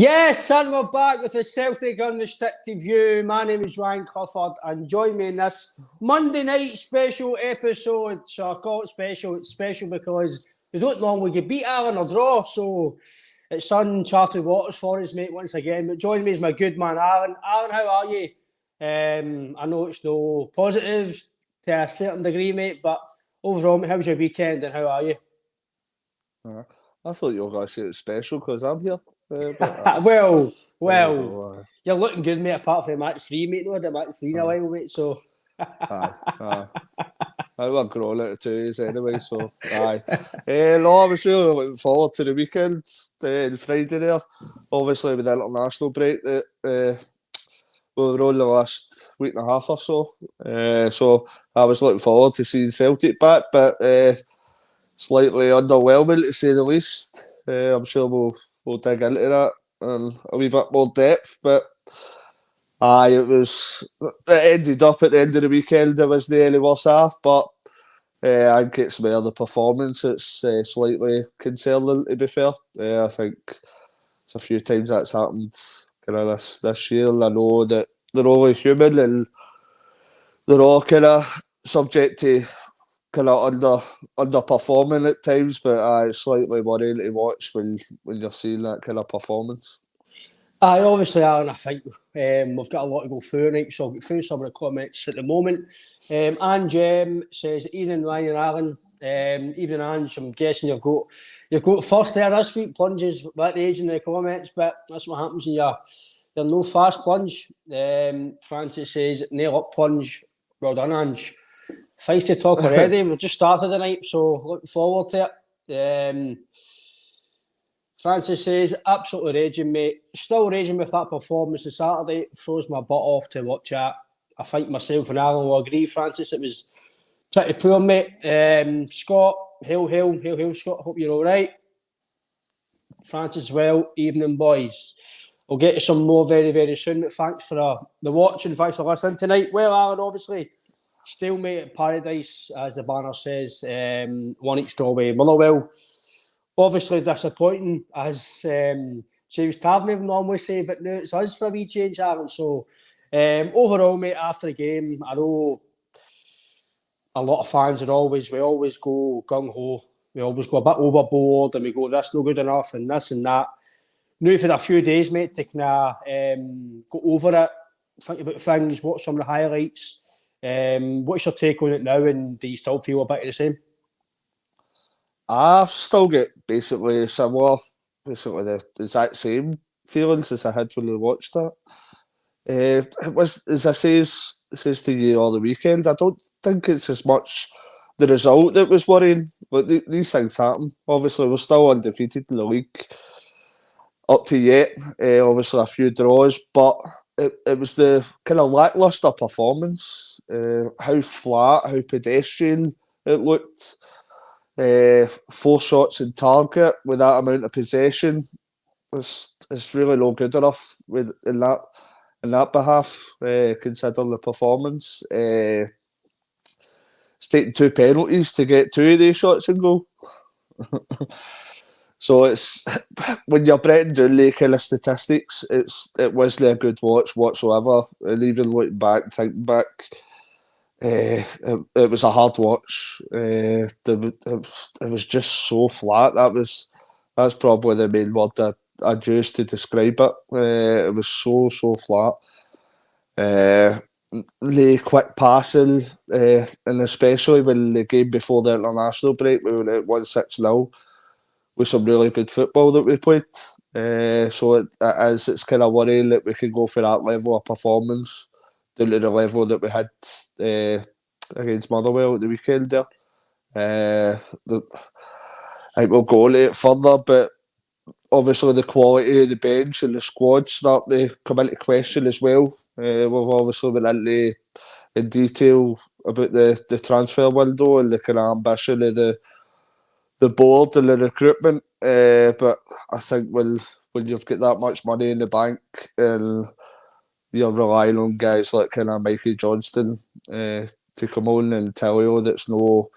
Yes, and we're back with the Celtic Unrestricted View. My name is Ryan Clifford, and join me in this Monday night special episode. So I call it special. It's special because we don't normally get beat Alan or draw, so it's uncharted waters for us, mate, once again. But joining me is my good man, Alan. Alan, how are you? I know it's no positive to a certain degree, mate, but overall, mate, how was your weekend and how are you? I thought you were going to say it's special because I'm here. Well, There you go. you're looking good, mate, apart from match three, mate. No, I did match three in a while, mate, so... Aye. I were grown out of two years anyway, so aye. No, I was really looking forward to the weekend, on Friday there. Obviously, with the international break that we were on the last week and a half or so. So I was looking forward to seeing Celtic back, but slightly underwhelming to say the least. I'm sure we'll dig into that and a wee bit more depth, but aye, it ended up at the end of the weekend. It wasn't any worse half, but I think it's more the performance that's slightly concerning, to be fair. I think it's a few times that's happened kind of this year. I know that they're only human and they're all kind of subject to kind of underperforming at times, but it's slightly worrying to watch when you're seeing that kind of performance. Aye, obviously, Alan, I think we've got a lot to go through tonight, so I'll get through some of the comments at the moment. Ange says, Ian, Ryan and Alan, even Ange, I'm guessing you've got first there this week, plunges at the age in the comments, but that's what happens when you're no fast plunge. Francis says, nail up plunge. Well done, Ange. Feisty talk already. We've just started the night, so looking forward to it. Francis says, absolutely raging, mate. Still raging with that performance on Saturday. Froze my butt off to watch that. I think myself and Alan will agree, Francis. It was pretty poor, mate. Scott, hail, Scott. Hope you're all right. Francis, well, evening, boys. We'll get to some more very, very soon. But thanks for the watch and thanks for listening tonight. Well, Alan, obviously, stalemate at paradise, as the banner says. One each draw away Motherwell. Obviously disappointing, as James Tavernier would normally say, but now it's us for a wee change, Aaron. So overall, mate, after the game, I know a lot of fans we always go gung-ho. We always go a bit overboard and we go, that's no good enough and this and that. Now for a few days, mate, to kind of go over it, think about things, watch some of the highlights. What's your take on it now, and do you still feel a bit of the same? I've still get basically the exact same feelings as I had when I watched that. It was, as I says to you all the weekend, I don't think it's as much the result that was worrying, but these things happen. Obviously, we're still undefeated in the league up to yet. Obviously, a few draws, but it was the kind of lacklustre performance, how flat, how pedestrian it looked. 4 shots in target with that amount of possession is really not good enough in that behalf, considering the performance. It's taken 2 penalties to get 2 of these shots in goal. So it's when you're breaking down the kind of statistics, it wasn't a good watch whatsoever. And even looking back, thinking back, it was a hard watch. It was just so flat. That's probably the main word I'd use to describe it. It was so flat. The quick passing, and especially when the game before the international break, we were at 1-6-0 with some really good football that we played. So it's kind of worrying that we could go for that level of performance down to the level that we had against Motherwell at the weekend there. I think we'll go into it further, but obviously the quality of the bench and the squad start to come into question as well. We've obviously been into in detail about the transfer window and the kind of ambition of the board and the recruitment. But I think when you've got that much money in the bank and you're relying on guys like kind of Mikey Johnston to come on and tell you that's no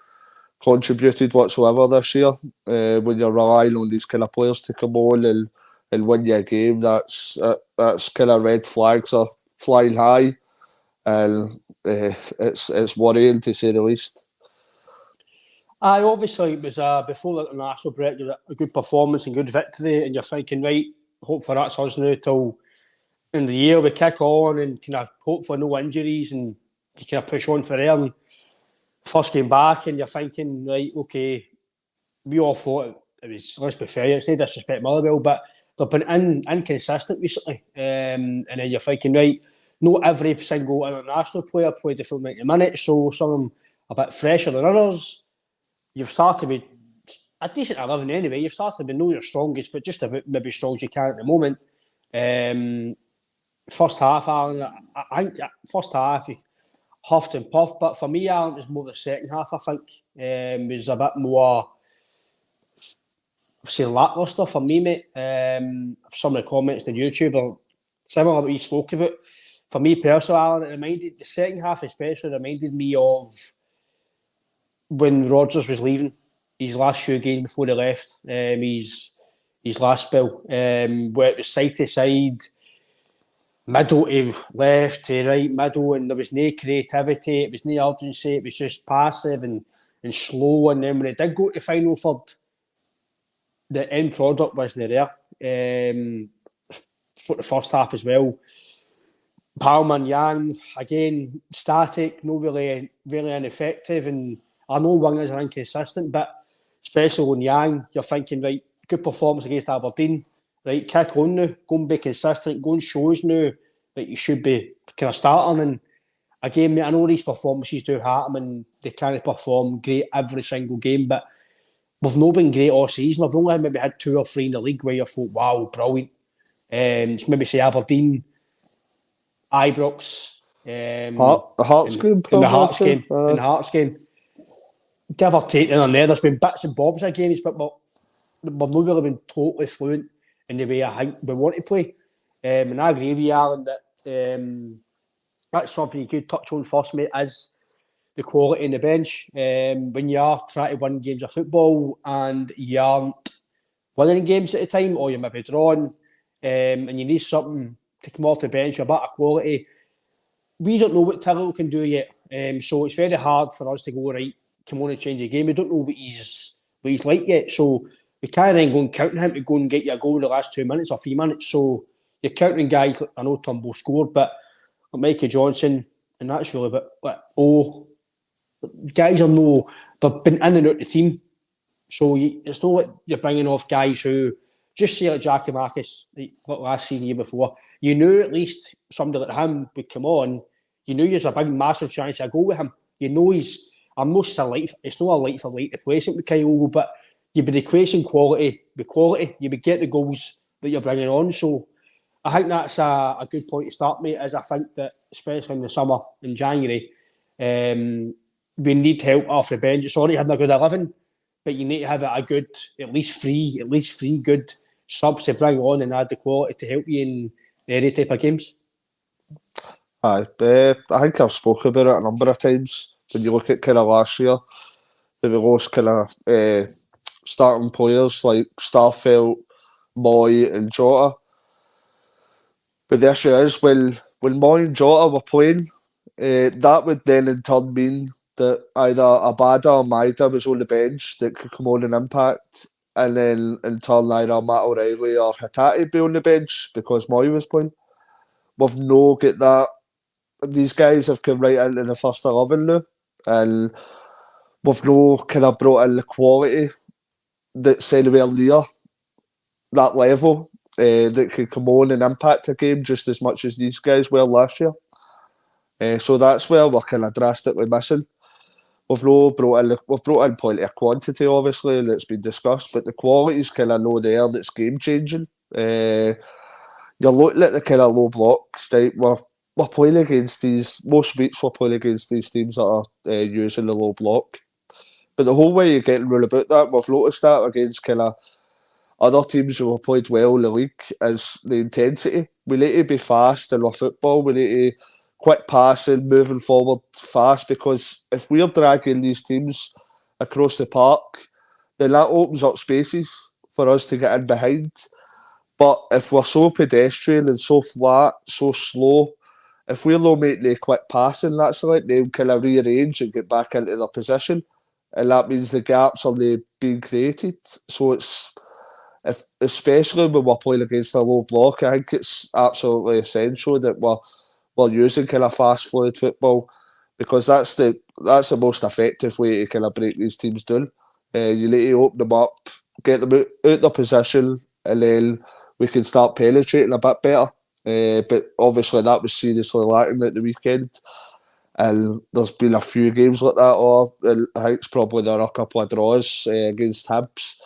contributed whatsoever this year. When you're relying on these kind of players to come on and and win you a game, that's kind of red flags are flying high, and it's worrying to say the least. Aye, obviously it was before the international break, you had a good performance and good victory, and you're thinking, right, hopefully that's us now till in the year we kick on and kind of hope for no injuries and you kind of push on for there. And first game back, and you're thinking, right, okay, we all thought it was, let's be fair, it's no disrespect Motherwell, but they've been inconsistent recently. And then you're thinking, right, not every single international player played the full 90 minutes, so some of them a bit fresher than others. You've started with a decent 11 anyway. You've started with not your strongest, but just about maybe as strong as you can at the moment. First half, Alan, I think first half, he huffed and puffed, but for me, Alan, it was more the second half, I think. Was a bit more, say, lacklustre for me, mate. Some of the comments on YouTube are similar to what you spoke about. For me personally, Alan, the second half especially reminded me of when Rodgers was leaving, his last few games before he left, his last spell, where it was side to side, middle to left to right, middle, and there was no creativity, it was no urgency, it was just passive and slow. And then when it did go to final third, the end product wasn't there. For the first half as well, Palmer and Yang, again, static, not really ineffective, and I know wingers are inconsistent, but especially on Yang, you're thinking, right, good performance against Aberdeen, right, kick on now, go and be consistent, go and show us now that you should be kind of starting. And again, mate, I know these performances do happen and they can't perform great every single game, but we've not been great all season. We've only maybe had 2 or 3 in the league where you thought, wow, brilliant. Maybe say Aberdeen, Ibrox, the Hearts game, the Hearts game. Give or take in there, there's been bits and bobs of games, but we've not really been totally fluent in the way I think we want to play. And I agree with you, Alan, that that's something you could touch on first, mate, is the quality in the bench. When you are trying to win games of football and you aren't winning games at the time, or you might be drawing, and you need something to come off the bench, a bit of quality. We don't know what Tyrrell can do yet, so it's very hard for us to go, right, come on and change the game. We don't know what he's like yet, so we can't then go and count him to go and get you a goal in the last 2 minutes or 3 minutes. So you're counting guys like, I know Turnbull scored, but like Mikey Johnson, and that's really guys are they've been in and out the team, so it's not like you're bringing off guys who just say like Jackie Marcus like last season, year before. You knew at least somebody like him would come on. You knew there's a big massive chance of a goal with him. You know I'm not it's not a light for light replacement with Kyle, but you'd be equating quality with quality. You would get the goals that you're bringing on. So I think that's a good point to start, mate, as I think that, especially in the summer, in January, we need help off the bench. It's already having a good 11, but you need to have a good, at least three good subs to bring on and add the quality to help you in any type of games. Aye, I think I've spoken about it a number of times. When you look at kind of last year, we lost kind of starting players like Starfelt, Moy and Jota. But the issue is, when Moy and Jota were playing, that would then in turn mean that either Abada or Maida was on the bench that could come on and impact, and then in turn either Matt O'Reilly or Hatate be on the bench because Moy was playing. We've no get that. These guys have come right into the first 11 now, and we've no kind of brought in the quality that's anywhere near that level that could come on and impact a game just as much as these guys were last year. So that's where we're kind of drastically missing. We've brought in plenty of quantity, obviously, that's been discussed, but the quality's kind of no there that's game changing. You're looking at the kind of low blocks, right? We're playing against most weeks we're playing against these teams that are using the low block. But the whole way you're getting round about that, we've noticed that against kind of other teams who have played well in the league, is the intensity. We need to be fast in our football. We need to quick passing, moving forward fast, because if we're dragging these teams across the park, then that opens up spaces for us to get in behind. But if we're so pedestrian and so flat, so slow, if we're not making the quick passing, that's like they'll kind of rearrange and get back into their position. And that means the gaps are they being created. So especially when we're playing against a low block, I think it's absolutely essential that we're using kind of fast fluid football, because that's the most effective way to kind of break these teams down. You need to open them up, get them out their position, and then we can start penetrating a bit better. But obviously that was seriously lacking at the weekend. And there's been a few games like that, or I think it's probably there are a couple of draws against Hibs.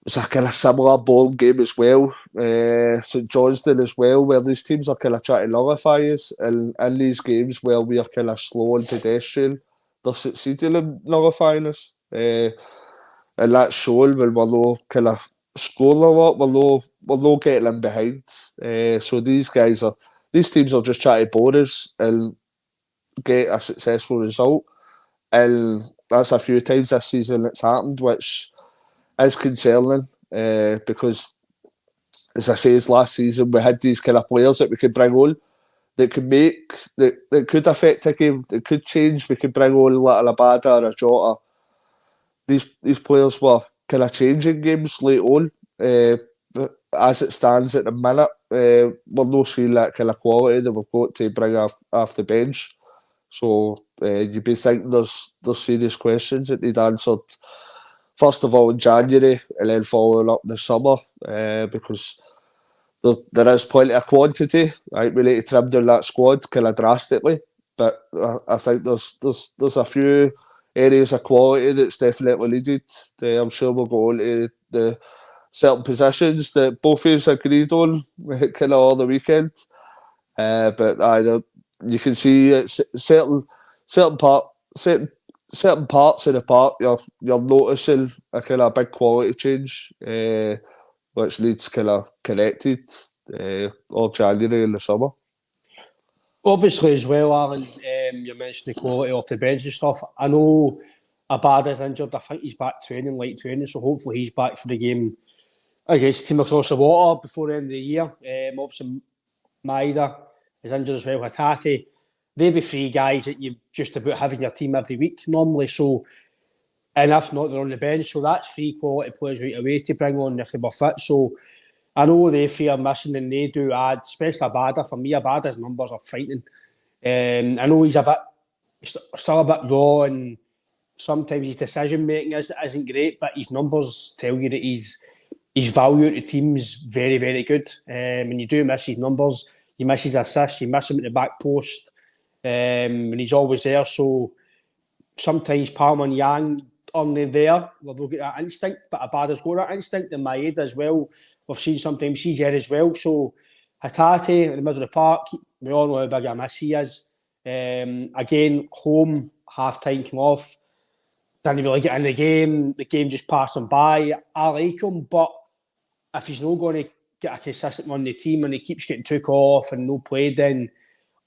It's a kind of similar ball game as well. St Johnstone as well, where these teams are kind of trying to nullify us. And in these games where we are kind of slow and pedestrian, they're succeeding in nullifying us. And that's shown when we're no kind of scoring a lot, we're no getting in behind. So these teams are just trying to bore us and get a successful result. And that's a few times this season it's happened, which is concerning, because, as I say, last season we had these kind of players that we could bring on that could affect a game, that could change. We could bring on like a Labada or a Jota. These players were kind of changing games late on. But as it stands at the minute, we're not seeing that kind of quality that we've got to bring off the bench. So you'd be thinking there's serious questions that need answered. First of all in January, and then following up in the summer, because there is plenty of quantity. Right, we need to trim down that squad kind of drastically. But I think there's a few areas of quality that's definitely needed. I'm sure we'll go on to the certain positions that both of us agreed on kind of all the weekend. But you can see certain parts of the park, you're noticing a kind of big quality change, which needs kind of corrected all January in the summer. Obviously, as well, Alan, you mentioned the quality off the bench and stuff. I know Abada's injured. I think he's back light training, so hopefully he's back for the game against Team Across the Water before the end of the year. Obviously, Maida is injured as well. Hatate. They'll be three guys that you just about have in your team every week normally. So, and if not, they're on the bench. So that's three quality players right away to bring on if they were fit. So I know they fear missing, and they do add, especially Abada. For me, Abada's numbers are frightening. I know he's still a bit raw, and sometimes his decision making isn't great, but his numbers tell you that his value to the team's very, very good. And you do miss his numbers, you miss his assists, you miss him at the back post. And he's always there. So sometimes Palmer and Yang aren't there. They'll get that instinct, but Abada's got that instinct, and Maeda as well. We've seen sometimes he's there as well. So Hatate in the middle of the park, we all know how big a miss he is. Again, home, half time came off. Didn't really get in the game. The game just passed him by. I like him, but if he's not going to get a consistent one in the team and he keeps getting took off and no played, then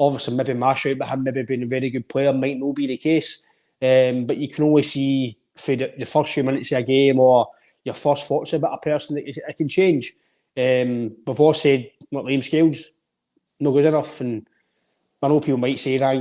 obviously maybe mash out, but him maybe being a very good player might not be the case. But you can only see for the first few minutes of a game or your first thoughts about a person that it can change. We've all said, like Liam Scales, not good enough, and I know people might say that I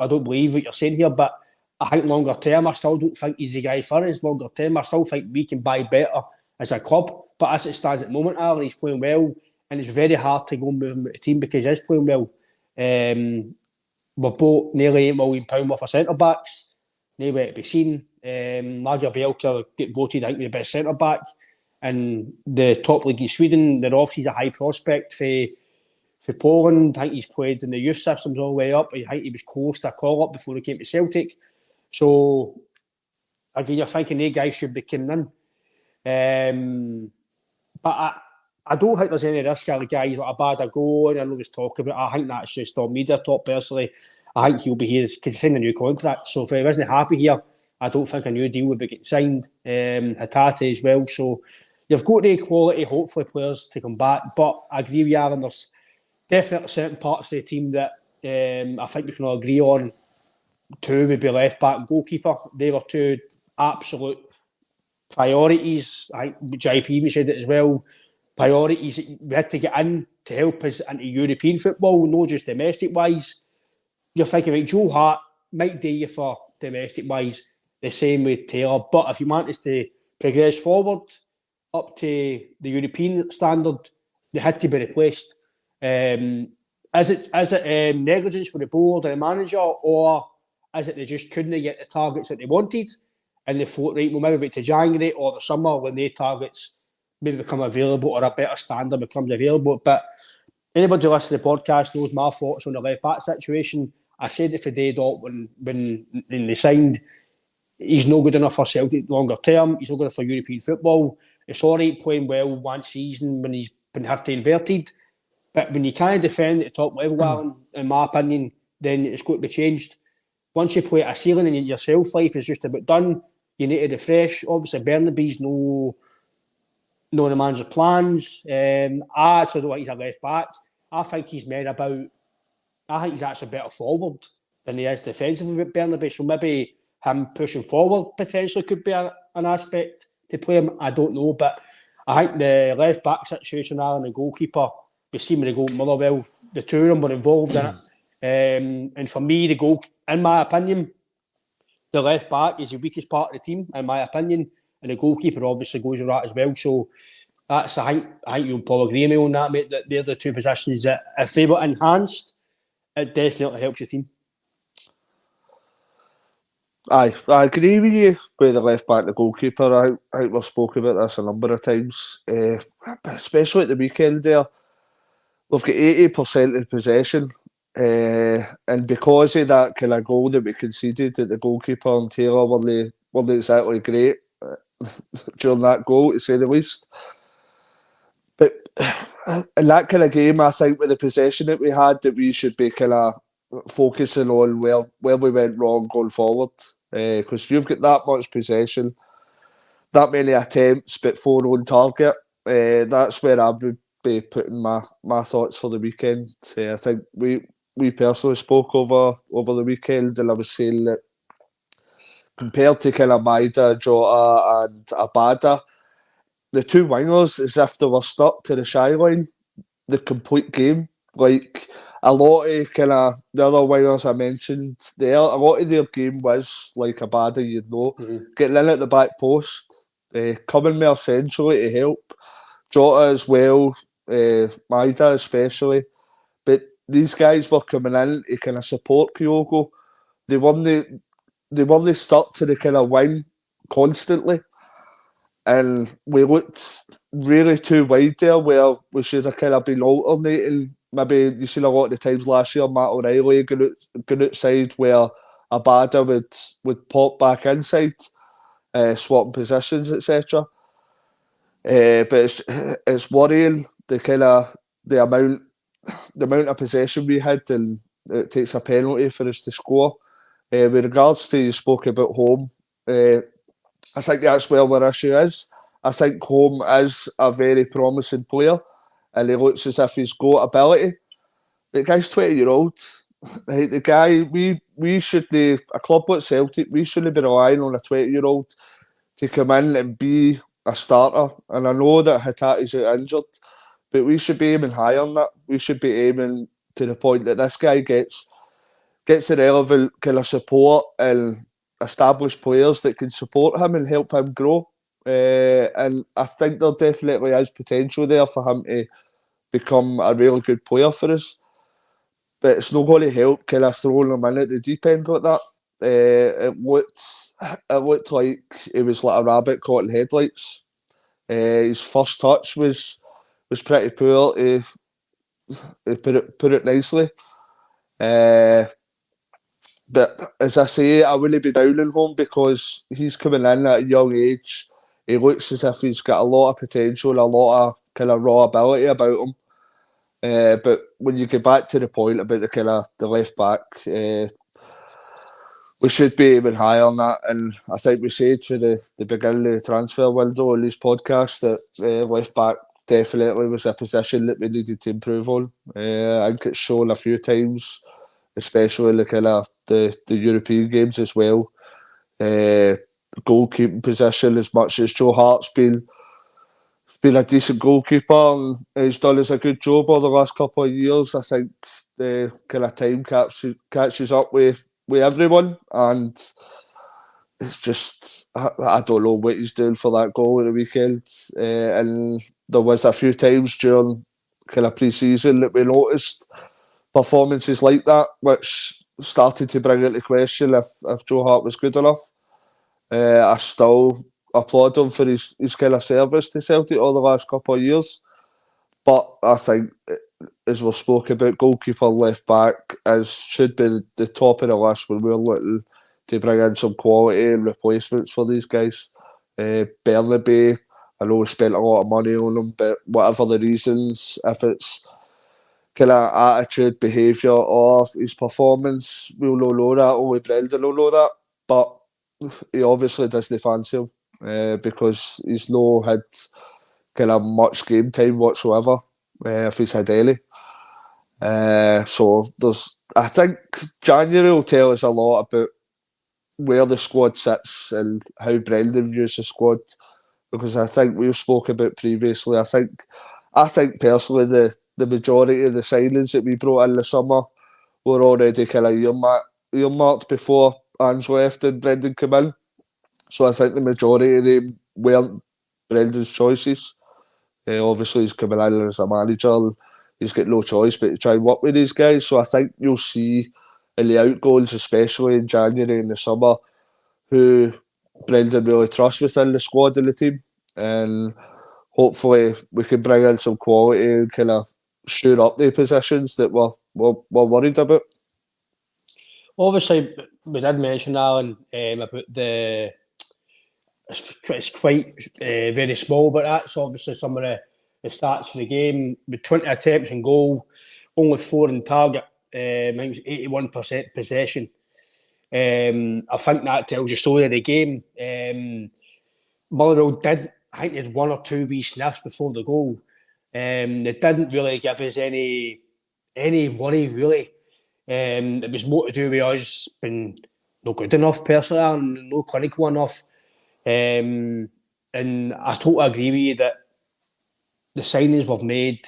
don't believe what you're saying here, but I think longer term, I still don't think he's the guy for us. Longer term, I still think we can buy better as a club. But as it stands at the moment, Alan, he's playing well, and it's very hard to go and move him out of the team because he is playing well. We've bought nearly £8 million worth of centre backs. Nowhere to be seen. Lagerbielke get voted, I think, the best centre back in the top league in Sweden. They're off. He's a high prospect for Poland. I think he's played in the youth systems all the way up. I think he was close to a call up before he came to Celtic. So again, you're thinking these guys should be coming in. But I don't think there's any risk of the guys like Abada going. I know there's talk about it. I think that's just all media talk personally. I think he'll be here to sign a new contract. So if he wasn't happy here, I don't think a new deal would be getting signed. Hatate as well. So you've got the quality, hopefully, players to come back. But I agree with you, Aaron, there's definitely certain parts of the team that I think we can all agree on. Two would be left back and goalkeeper. They were two absolute priorities. I think JP even said it as well. priorities. We had to get in to help us into European football, not just domestic-wise. You're thinking, right, Joe Hart might do you for domestic-wise, the same with Taylor. But if you want us to progress forward up to the European standard, they had to be replaced. Is it negligence for the board and the manager, or is it they just couldn't get the targets that they wanted? And they thought, right, we'll maybe wait to January or the summer when their targets maybe become available or a better standard becomes available. But anybody who listens to the podcast knows my thoughts on the left back situation. I said it for day dot when they signed. He's no good enough for Celtic longer term. He's not good enough for European football. It's all right playing well one season when he's been half inverted. But when you can't defend at the top level, Alan, in my opinion, then it's got to be changed. Once you play at a ceiling and your shelf life is just about done, you need to refresh. Obviously, Bernaby's no the manager's plans. I actually don't think he's a left back. I think he's actually better forward than he is defensively with Bernaby. So maybe him pushing forward potentially could be an aspect to play him. I don't know, but I think the left back situation, Alan, the goalkeeper, we see with the goal Motherwell, the two of them were involved in it. And for me, the goal, in my opinion, the left back is the weakest part of the team, in my opinion, and the goalkeeper obviously goes with that as well. So that's, I think you'll probably agree with me on that, mate, that they're the two positions that if they were enhanced, it definitely helps your team. I agree with you with the left back, the goalkeeper. I think we've spoken about this a number of times, especially at the weekend there. We've got 80% of possession, and because of that kind of goal that we conceded, that the goalkeeper and Taylor weren't exactly great during that goal, to say the least. But in that kind of game, I think with the possession that we had, that we should be kind of focusing on where we went wrong going forward. Because you've got that much possession, that many attempts, but 4 on target. That's where I would be putting my thoughts for the weekend. I think we personally spoke over the weekend, and I was saying that compared to kind of Maida, Jota and Abada, the two wingers, as if they were stuck to the shy line the complete game. Like a lot of kind of the other wingers I mentioned there, a lot of their game was like Abada, getting in at the back post, coming more centrally to help. Jota as well, Maida especially. But these guys were coming in to kind of support Kyogo. They weren't stuck to the kind of wing constantly. And we looked really too wide there, where we should have kind of been alternating. Maybe you've seen a lot of the times last year, Matt O'Reilly going outside where Abada would pop back inside, swapping positions, etc. But it's worrying the amount of possession we had, and it takes a penalty for us to score. With regards to, you spoke about home, I think that's where our issue is. I think Home is a very promising player, and he looks as if he's got ability. The guy's 20-year-old. Like, the guy, we should be, a club like Celtic, we shouldn't be relying on a 20-year-old to come in and be a starter. And I know that Hatate's out injured, but we should be aiming high on that. We should be aiming to the point that this guy gets the relevant kind of support and established players that can support him and help him grow. And I think there definitely is potential there for him to become a really good player for us. But it's not going to help kind of throwing him in at the deep end like that. It looked like it was like a rabbit caught in headlights. His first touch was pretty poor, to put it nicely. But as I say, I wouldn't be down on Home because he's coming in at a young age. He looks as if he's got a lot of potential and a lot of kind of raw ability about him. But when you get back to the point about the kind of the left back, we should be aiming high on that. And I think we said for the beginning of the transfer window on this podcast that left back definitely was a position that we needed to improve on. I think it's shown a few times, especially in the kind of the European games as well. Goalkeeping position, as much as Joe Hart's been been a decent goalkeeper and he's done us a good job over the last couple of years. I think the kind of time catches up with everyone, and it's just I don't know what he's doing for that goal at the weekend. And there was a few times during kind of pre-season that we noticed performances like that, which started to bring into question if Joe Hart was good enough. I still applaud him for his kind of service to Celtic all the last couple of years. But I think, as we've spoken about, goalkeeper, left back should be the top of the list when we're looking to bring in some quality and replacements for these guys. Bernabe, I know we spent a lot of money on him, but whatever the reasons, if it's kind of attitude, behaviour, or his performance, we'll not know that. Only Brendan will know that. But he obviously doesn't fancy him because he's not had kind of much game time whatsoever, if he's had any. So I think January will tell us a lot about where the squad sits and how Brendan views the squad, because I think we've spoken about previously. I think personally the majority of the signings that we brought in the summer were already kind of earmarked before Ange left and Brendan came in. So I think the majority of them weren't Brendan's choices. Obviously, he's coming in as a manager. He's got no choice but to try and work with these guys. So I think you'll see in the outgoings, especially in January and the summer, who Brendan really trusts within the squad and the team. And hopefully we can bring in some quality and kind of shore up the positions that we're worried about. Obviously, we did mention, Alan, about the... It's quite very small, but that's obviously some of the stats for the game. With 20 attempts and goal, only 4 in target. I think it was 81% possession. I think that tells you the story of the game. Motherwell did, I think they had 1 or 2 wee sniffs before the goal. They didn't really give us any worry, really. It was more to do with us being not good enough, personally, and not clinical enough. And I totally agree with you that the signings we've made,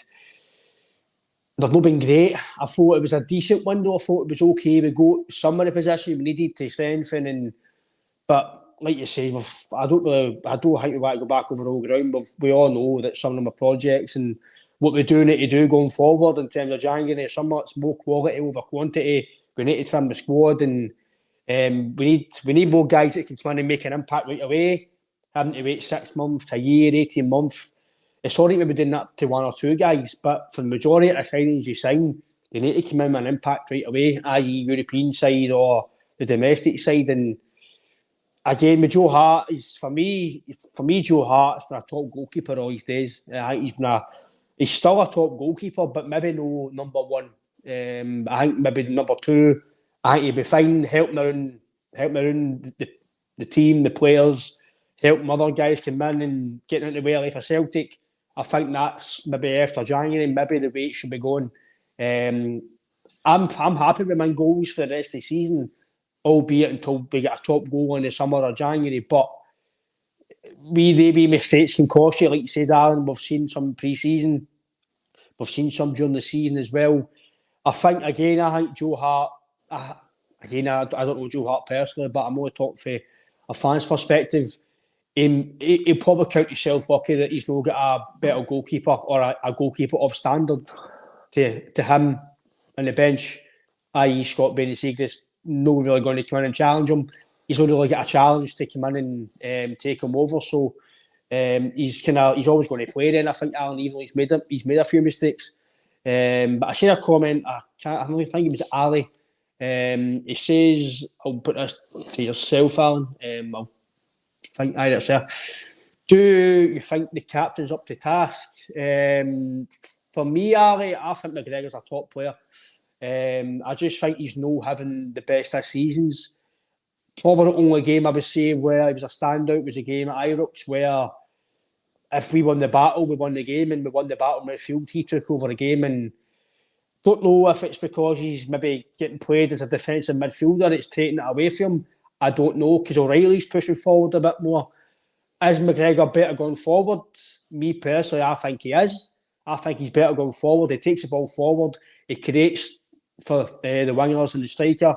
they've not been great. I thought it was a decent window. I thought it was okay. We got some of the positions we needed to strengthen, but like you say, I don't think we want to go back over all ground. We all know that some of them are projects, and what we do need to do going forward in terms of January, summer, it's more quality over quantity. We need to trim the squad, and we need more guys that can come in and make an impact right away. Having to wait 6 months to a year, 18 months. It's alright maybe doing that to 1 or 2 guys, but for the majority of the signings you sign, they need to come in with an impact right away, i.e. European side or the domestic side. And again, with Joe Hart, for me, Joe Hart's been a top goalkeeper all these days. I think he's still a top goalkeeper, but maybe no number 1. I think maybe number 2. I think he'd be fine helping around the team, the players, helping other guys come in and getting into the way for Celtic. I think that's maybe after January, maybe the way it should be going. I'm happy with my goals for the rest of the season, albeit until we get a top goal in the summer or January. But maybe mistakes can cost you, like you said, Alan. We've seen some pre-season, we've seen some during the season as well. I think Joe Hart. I don't know Joe Hart personally, but I'm only talking from a fan's perspective. He'll probably count himself lucky that he's not got a better goalkeeper or a goalkeeper of standard to him on the bench, i.e. Scott Benny-Siegrist, not really going to come in and challenge him. He's not really got a challenge to come in and take him over. So he's always going to play then. I think Alan, even he's made a few mistakes. But I seen a comment, I don't think it was Ali. He says, I'll put this to yourself, Alan. I'll think that's there. Do you think the captain's up to task? For me, Ali, I think McGregor's a top player. I just think he's not having the best of seasons. Probably the only game I would say where he was a standout was a game at Ibrox, where if we won the battle, we won the game, and we won the battle midfield. He took over the game, and don't know if it's because he's maybe getting played as a defensive midfielder, it's taking it away from him. I don't know, because O'Reilly's pushing forward a bit more. Is McGregor better going forward? Me personally, I think he is. I think he's better going forward. He takes the ball forward. He creates for the wingers and the striker.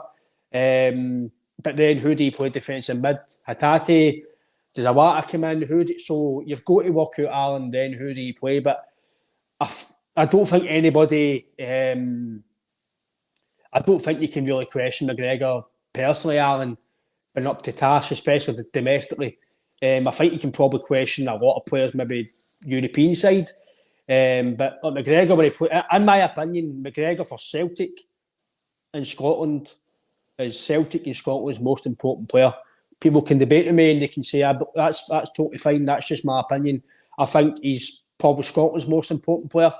But then who do you play defensive mid? Hatate. Does Awata come in? So you've got to work out Alan. Then who do you play? But I don't think anybody. I don't think you can really question McGregor personally, Alan, been up to task, especially domestically. I think you can probably question a lot of players, maybe European side. But McGregor, when he play, in my opinion, McGregor for Celtic in Scotland is Celtic in Scotland's most important player. People can debate with me and they can say that's totally fine. That's just my opinion. I think he's probably Scotland's most important player.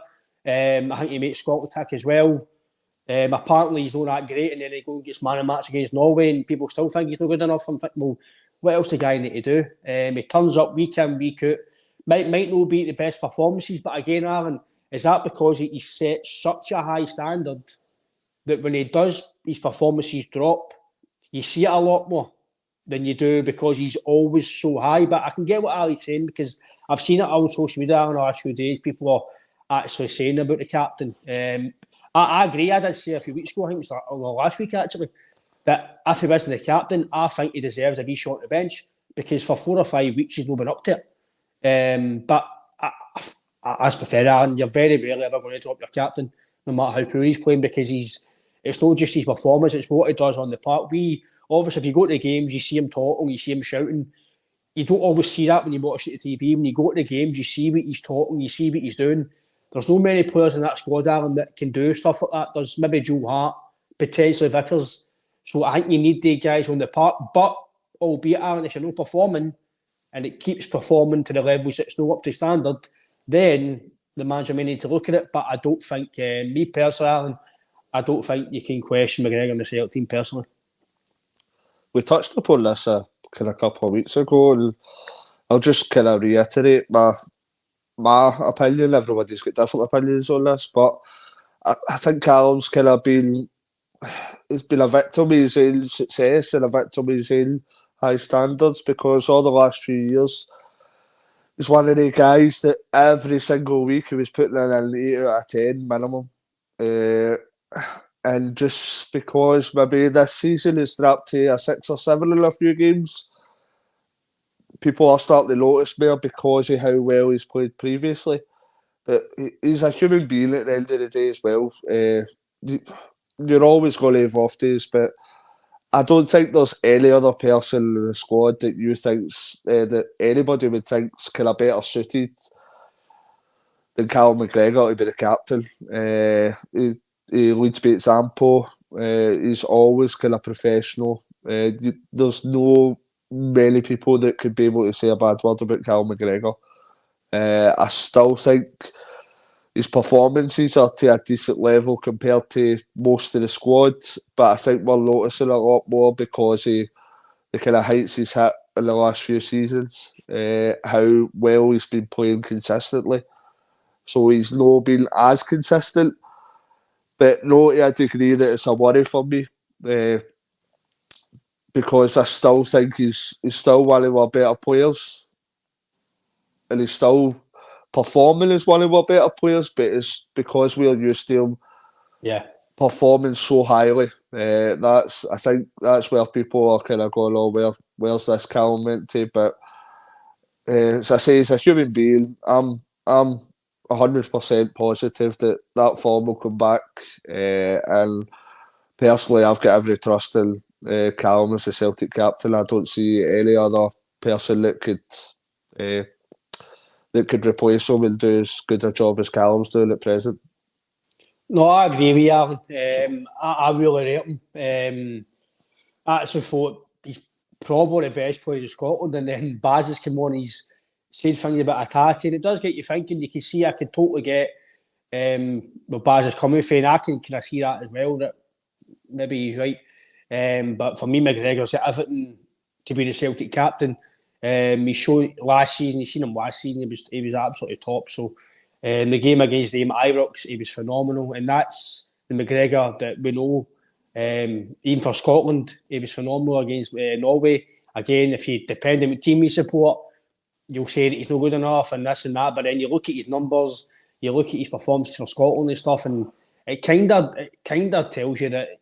I think he makes Scotland tick as well. Apparently he's not that great, and then he goes and gets man of match against Norway, and people still think he's not good enough. I'm thinking, well, what else does the guy need to do? He turns up week in, week out. Might not be the best performances, but again, Aaron, is that because he set such a high standard that when he does, his performances drop, you see it a lot more than you do because he's always so high. But I can get what Ali's saying because I've seen it on social media in the last few days. People are actually saying about the captain. I agree. I did say a few weeks ago, I think it was last week actually, that if he wasn't the captain, I think he deserves a wee shot on the bench because for 4 or 5 weeks he's not been up to it. But as per fair, Aaron, you're very rarely ever going to drop your captain, no matter how poor he's playing, because it's not just his performance, it's what he does on the park. Obviously, if you go to the games, you see him talking, you see him shouting. You don't always see that when you watch it on TV. When you go to the games, you see what he's talking, you see what he's doing. There's no many players in that squad, Aaron, that can do stuff like that. There's maybe Joe Hart, potentially Vickers. So I think you need the guys on the park. But albeit, Aaron, if you're not performing and it keeps performing to the levels that's not up to standard, then the manager may need to look at it. But I don't think, me personally, Alan, I don't think you can question McGregor in the Celtic team personally. We touched upon this kind of a couple of weeks ago, and I'll just kind of reiterate my opinion. Everybody's got different opinions on this, but I think Callum's kind of been a victim of his own success and a victim of his own high standards, because all the last few years he's one of the guys that every single week he was putting in an 8 out of 10 minimum. And just because maybe this season he's dropped to a 6 or 7 in a few games, people are starting to notice more because of how well he's played previously. But he's a human being at the end of the day as well. You're always going to have off days, but I don't think there's any other person in the squad that you think that anybody would think's kind of better suited than Callum McGregor to be the captain. He leads by example. He's always kind of professional. There's no many people that could be able to say a bad word about Callum McGregor. I still think his performances are to a decent level compared to most of the squad, but I think we're noticing a lot more because of the kind of heights he's hit in the last few seasons, how well he's been playing consistently. So he's not been as consistent, but not to a degree that it's a worry for me, because I still think he's still one of our better players, and he's still performing as one of our better players, but it's because we're used to him performing so highly. I think that's where people are kind of going, oh, where's this Callum went to? But as I say, he's a human being. I'm 100% positive that form will come back. And personally, I've got every trust in Callum as the Celtic captain. I don't see any other person that could replace him and do as good a job as Callum's doing at present. No, I agree with you, Alan. I really rate him. I actually thought he's probably the best player in Scotland, and then Baz has come on, he's said things about Hatate, and it does get you thinking. You can see, I can totally get where Baz is coming from, and I can kind of see that as well, that maybe he's right. But for me, McGregor's got everything to be the Celtic captain. He showed last season, you seen him last season, he was absolutely top. So the game against them Ibrox, he was phenomenal, and that's the McGregor that we know. Even for Scotland, he was phenomenal against Norway. Again, if you depend on what team you support, you'll say that he's not good enough and this and that, but then you look at his numbers, you look at his performances for Scotland and stuff, and it kind of tells you that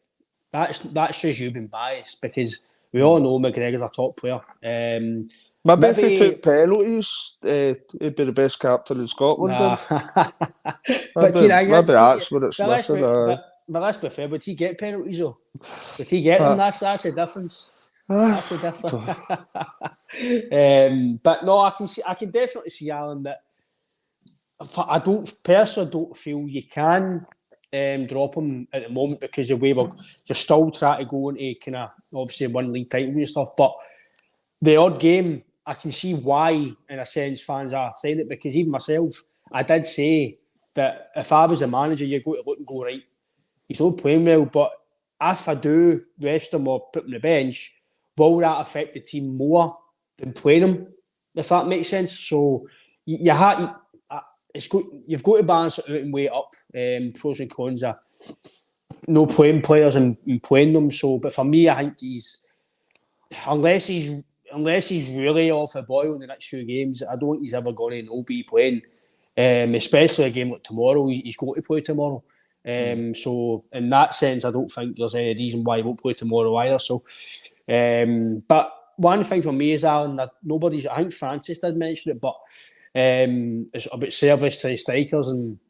that's just you being biased, because we all know McGregor's a top player. Maybe if he took penalties, he'd be the best captain in Scotland. Nah. But maybe that's what it's missing. But let's be fair, would he get penalties though? Would he get them? That's the difference. That's the difference. But no, I can definitely see, Alan, that I don't feel you can drop him at the moment, because the way you're still trying to go into kind of obviously one league title and stuff. But the odd game, I can see why, in a sense, fans are saying it, because even myself, I did say that if I was a manager, you go to look and go, right, he's not playing well, but if I do rest him or put him on the bench, will that affect the team more than playing him, if that makes sense? So you've got to balance it out and weigh up pros and cons of no playing players and playing them. So, but for me, I think unless he's really off the boil in the next few games, I don't think he's ever going to be playing. Especially a game like tomorrow, he's going to play tomorrow. So in that sense, I don't think there's any reason why he won't play tomorrow either. So, but one thing for me is, Alan, that I think Francis did mention it, but it's about service to the strikers. And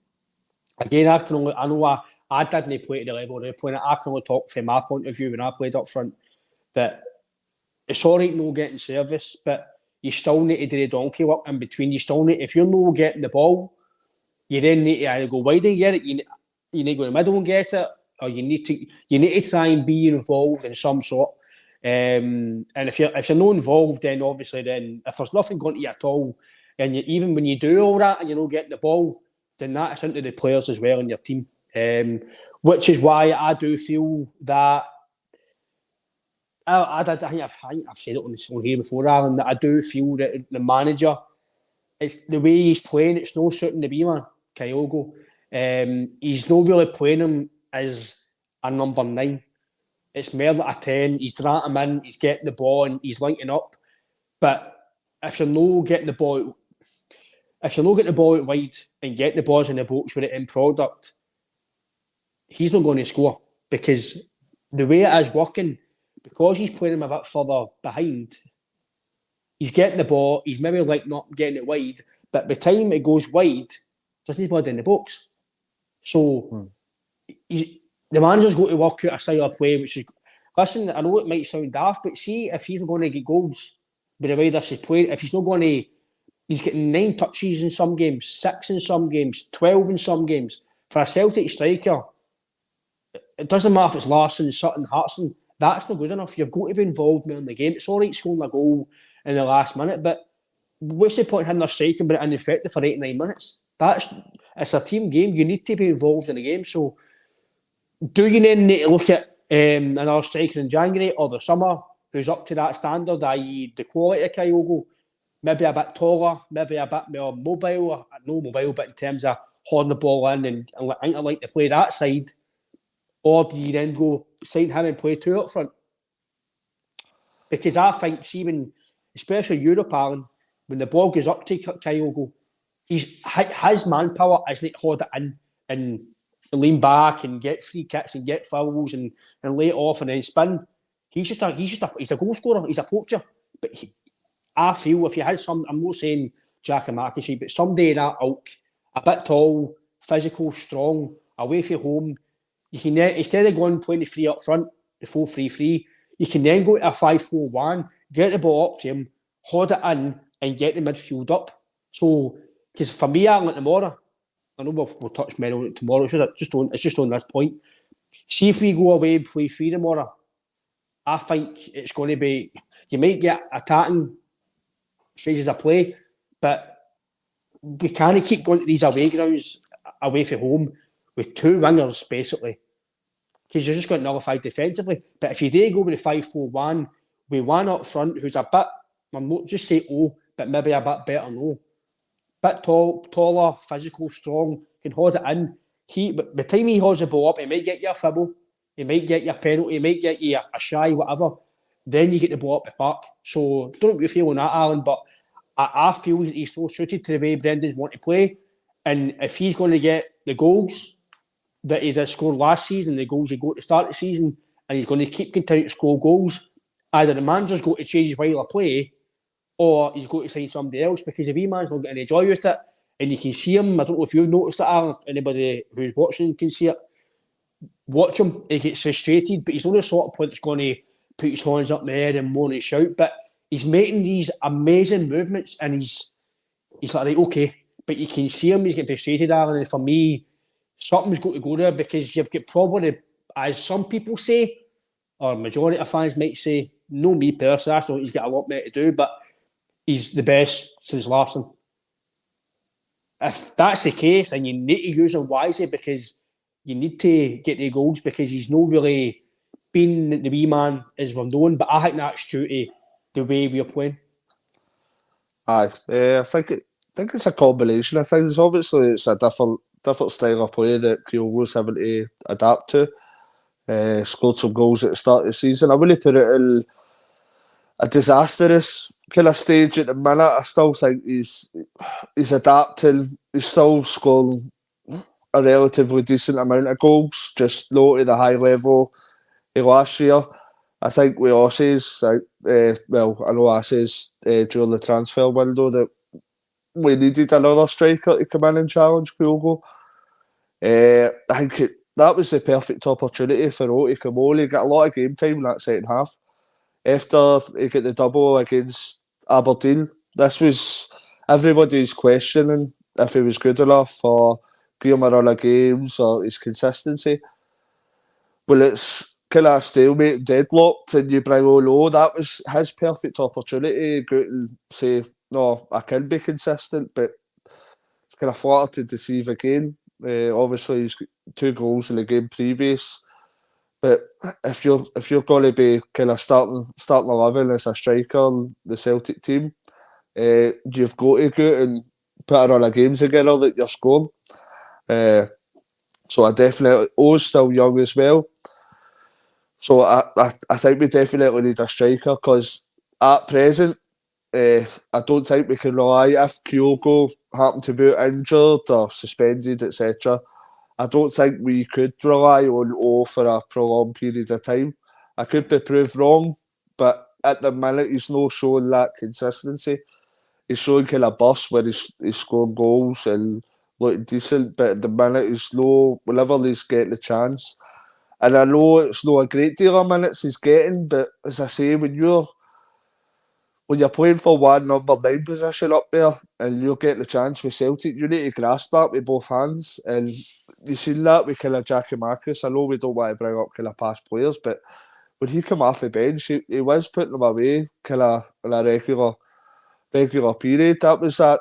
again, I know I didn't play at the level they're playing. I can only talk from my point of view when I played up front, that it's all right not getting service, but you still need to do the donkey work in between. You still need, if you're not getting the ball, you then need to either go wide and get it, you need to go in the middle and get it, or you need to try and be involved in some sort. And if you're not involved, then obviously, if there's nothing going to you at all, and even when you do all that and you're not getting the ball, then that's into the players as well in your team. Which is why I do feel that I think I've said it on here before, Alan, that I do feel that the manager, it's the way he's playing, it's no suiting the B-man, Kyogo. He's not really playing him as a number 9. It's more like a 10. He's dragging him in, he's getting the ball and he's linking up. But if you're not getting the ball out wide and getting the balls in the box with the end product, he's not going to score, because the way it is working, because he's playing him a bit further behind, he's getting the ball, he's maybe like not getting it wide, but by the time it goes wide, there's nobody in the box. So the manager's got to work out a style of play, which is, listen, I know it might sound daft, but see if he's not going to get goals with the way this is played, if he's not going to, he's getting 9 touches in some games, 6 in some games, 12 in some games. For a Celtic striker, it doesn't matter if it's Larsson, Sutton, Hartson, that's not good enough. You've got to be involved more in the game. It's all right scoring a goal in the last minute, but what's the point in having a striker but ineffective for 8-9 minutes? It's a team game. You need to be involved in the game. So do you then need to look at another striker in January or the summer who's up to that standard, i.e. the quality of Kyogo, maybe a bit taller, maybe a bit more mobile, no mobile, but in terms of holding the ball in and I think I like to play that side, or do you then go sign him and play 2 up front? Because I think, see, when, especially Europe, Alan, when the ball goes up to Kyogo, his manpower isn't to hold it in and lean back and get free kicks and get fouls and lay it off and then spin. He's a goal scorer. He's a poacher. But I feel if you had some, I'm not saying Jack and Marcus, but somebody in that ilk, a bit tall, physical, strong, away from home, you can then, instead of going playing the 3 up front, the 4-3-3, you can then go to a 5-4-1, get the ball up to him, hold it in, and get the midfield up. So, because for me, Alan, tomorrow, I know we'll touch men on it tomorrow, it's just on this point. See if we go away and play 3 tomorrow, I think it's going to be, you might get attacking phases of play, but we can't keep going to these away grounds away from home with 2 wingers, basically, because you're just going to nullify defensively. But if you do go with the 5-4-1, with 1 up front who's a bit, I'm not just say but maybe a bit better, bit taller, physical, strong, can hold it in. By the time he holds the ball up, he might get you a fibble, he might get you a penalty, he might get you a shy, whatever. Then you get the ball up the park. So don't know what you feel on that, Alan, but I feel that he's so suited to the way Brendan's want to play. And if he's going to get the goals that he did score last season, the goals he got to start the season, and he's going to keep continuing to score goals, either the manager's got to change his style of play or he's got to sign somebody else, because if he man's not getting any joy out of it, and you can see him, I don't know if you've noticed it, Alan, if anybody who's watching can see it, watch him, he gets frustrated, but he's not the sort of player that's going to put his hands up in the air and moan and shout, but he's making these amazing movements, and he's like, right, okay, but you can see him, he's getting frustrated, Alan, and for me, something's got to go there, because you've got probably, as some people say, or majority of fans might say, no me personally, I thought he's got a lot more to do, but he's the best since Larsson. If that's the case, then you need to use him wisely, because you need to get the goals, because he's not really been the wee man as we've known, but I think that's due to the way we're playing. Aye, I think it's a combination of things. Obviously, it's a different style of play that Kyogo's having to adapt to. Scored some goals at the start of the season. I wouldn't put it in a disastrous kind of stage at the minute. I still think he's adapting. He's still scoring a relatively decent amount of goals, just not to the high level of last year. I think with Aussies, I know Aussies during the transfer window that we needed another striker to come in and challenge Kyogo. I think that was the perfect opportunity for Oti Kamoli. He got a lot of game time in that second half. After he got the double against Aberdeen, this was everybody's questioning if he was good enough for Graham run of games or his consistency. Well, it's kind of a stalemate, deadlocked, and you bring on low. That was his perfect opportunity to go and say, no, I can be consistent, but it's kind of flattered to deceive again. Obviously, he's got 2 goals in the game previous. But if you're going to be kind of starting 11 as a striker in the Celtic team, you've got to go and put a run of games together that you're scoring. So I definitely, O's still young as well. So I think we definitely need a striker, because at present, I don't think we can rely, if Kyogo happened to be injured or suspended, etc. I don't think we could rely on O for a prolonged period of time. I could be proved wrong, but at the minute he's not showing that consistency. He's showing kind of bursts where he's scoring goals and looking decent, but at the minute he's no, whenever he's getting the chance. And I know it's not a great deal of minutes he's getting, but as I say, when you're playing for one number 9 position up there and you're getting the chance with Celtic, you need to grasp that with both hands. And you've seen that with kind of Jackie Marcus. I know we don't want to bring up kind of past players, but when he come off the bench, he was putting them away kind of in a regular period. That was that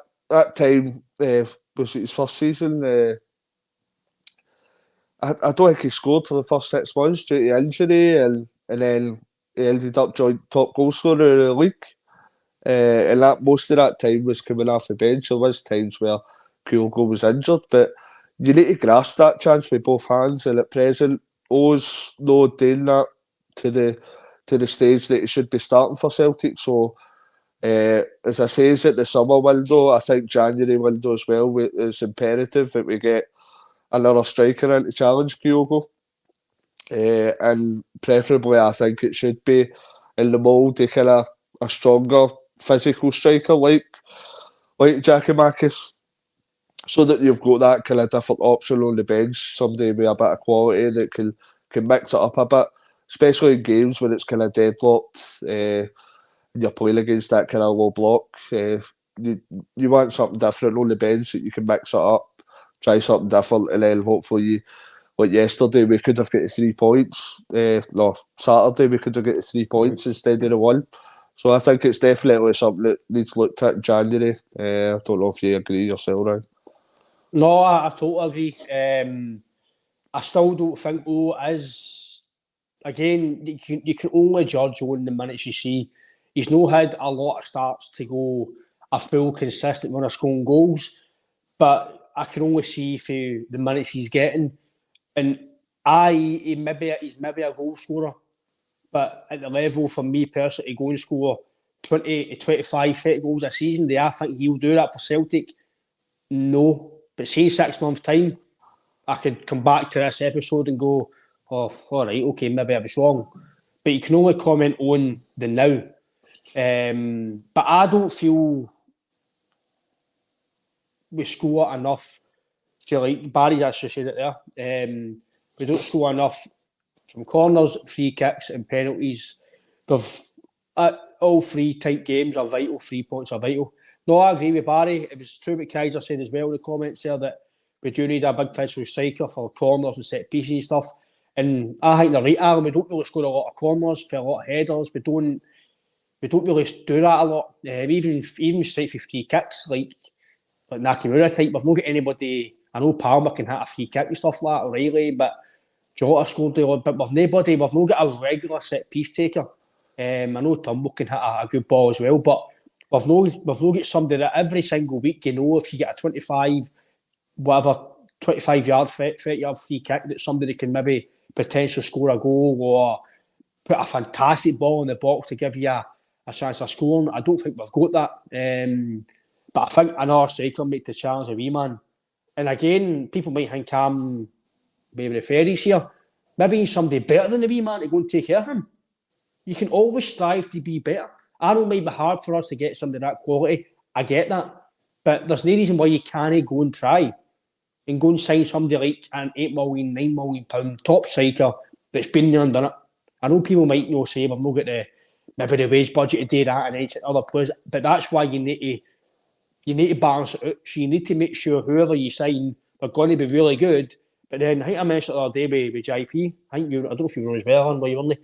time, was it his first season? I don't think he scored for the first 6 months due to injury, and then he ended up joint top goal scorer in the league. And that most of that time was coming off the bench. There was times where Kyogo was injured, but you need to grasp that chance with both hands. And at present, O's not doing that to the stage that he should be starting for Celtic. So, as I say, at the summer window, I think January window as well, it's imperative that we get another striker in to challenge Kyogo. And preferably, I think it should be in the mould of kind of a stronger physical striker like Giakoumakis, so that you've got that kind of different option on the bench, somebody with a bit of quality that can mix it up a bit, especially in games when it's kind of deadlocked and you're playing against that kind of low block. You want something different on the bench that you can mix it up, try something different, and then hopefully like yesterday we could have got the 3 points. Saturday we could have got the 3 points instead of the 1. So I think it's definitely something that needs looked at in January. I don't know if you agree yourself, Ryan. No, I totally agree. I still don't think is. Again, you can only judge on the minutes you see. He's not had a lot of starts to go a full consistent run of scoring goals, but I can only see through the minutes he's getting. And he's maybe a goal scorer, but at the level for me personally to go and score 20 to 25, 30 goals a season, do I think he'll do that for Celtic? No. But say 6 months' time, I could come back to this episode and go, oh, all right, okay, maybe I was wrong. But you can only comment on the now. But I don't feel we score enough. Feel like Barry's actually said it there. We don't score enough from corners, free kicks, and penalties. All 3 tight games are vital. 3 points are vital. No, I agree with Barry. It was true what Kaiser said as well in the comments there that we do need a big physical striker for corners and set pieces and stuff. And I think they're right, Aaron. We don't really score a lot of corners, for a lot of headers. We don't really do that a lot. Even straight for free kicks, like Nakamura type. We've not got anybody. I know Palmer can hit a free kick and stuff like that, O'Reilly, but Jota scored a lot. But we've nobody. We've not got a regular set piece taker. I know Turnbull can hit a good ball as well, but we've not got somebody that every single week, you know, if you get a 25 yard, 30 yard free kick, that somebody can maybe potentially score a goal or put a fantastic ball in the box to give you a chance of scoring. I don't think we've got that. But I think another striker make the challenge a wee man. And again, people might think I'm maybe the fairies here. Maybe somebody better than the wee man to go and take care of him. You can always strive to be better. I know it might be hard for us to get somebody that quality. I get that. But there's no reason why you can't go and try and go and sign somebody like an £8 million, £9 million top striker that's been there and done it. I know people might say we've not got the wage budget to do that and other players, but that's why you need to balance it out. So you need to make sure whoever you sign are going to be really good. But then I think I mentioned the other day with JP. I don't know if you were as well on where you only.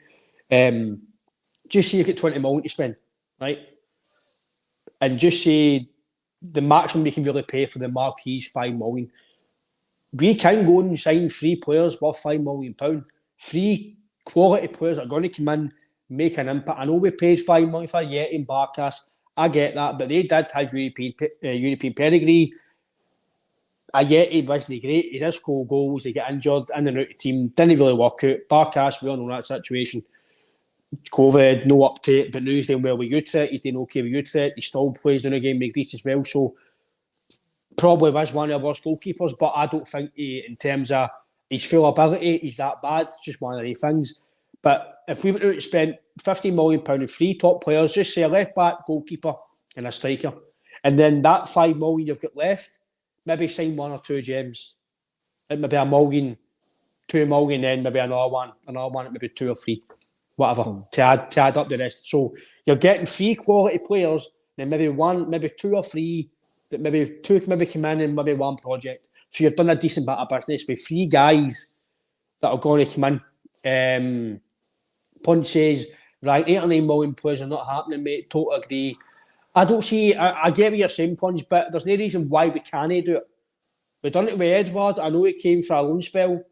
Just say you get 20 million to spend, right? And just say the maximum you can really pay for the marquee is £5 million. We can go and sign 3 players worth £5 million. 3 quality players are going to come in, make an impact. I know we paid £5 million for Yeti and Barkas. I get that, but they did have European pedigree. Yeti wasn't great. He did score goals, he got injured, in and out of the team. Didn't really work out. Barkas, we all know that situation. COVID, no update, but now he's doing well with youth threat. He's doing okay with youth threat. He still plays in a game with Greece as well. So probably was one of our worst goalkeepers, but I don't think in terms of his full ability, he's that bad. It's just one of the things. But if we were to spend £15 million on 3 top players, just say a left back, goalkeeper, and a striker, and then that £5 million you've got left, maybe sign 1 or 2 gems. It maybe $1 million, $2 million, then maybe another one, maybe 2 or 3. Whatever, to add up the rest. So you're getting 3 quality players, then maybe 2 or 3, that maybe 2 can maybe come in and maybe 1 project. So you've done a decent bit of business with 3 guys that are going to come in. Punch says, right, 8 or 9 million players are not happening, mate. Totally agree. I don't see, I get what you're saying, Punch, but there's no reason why we can't do it. We've done it with Edward. I know he came for a loan spell.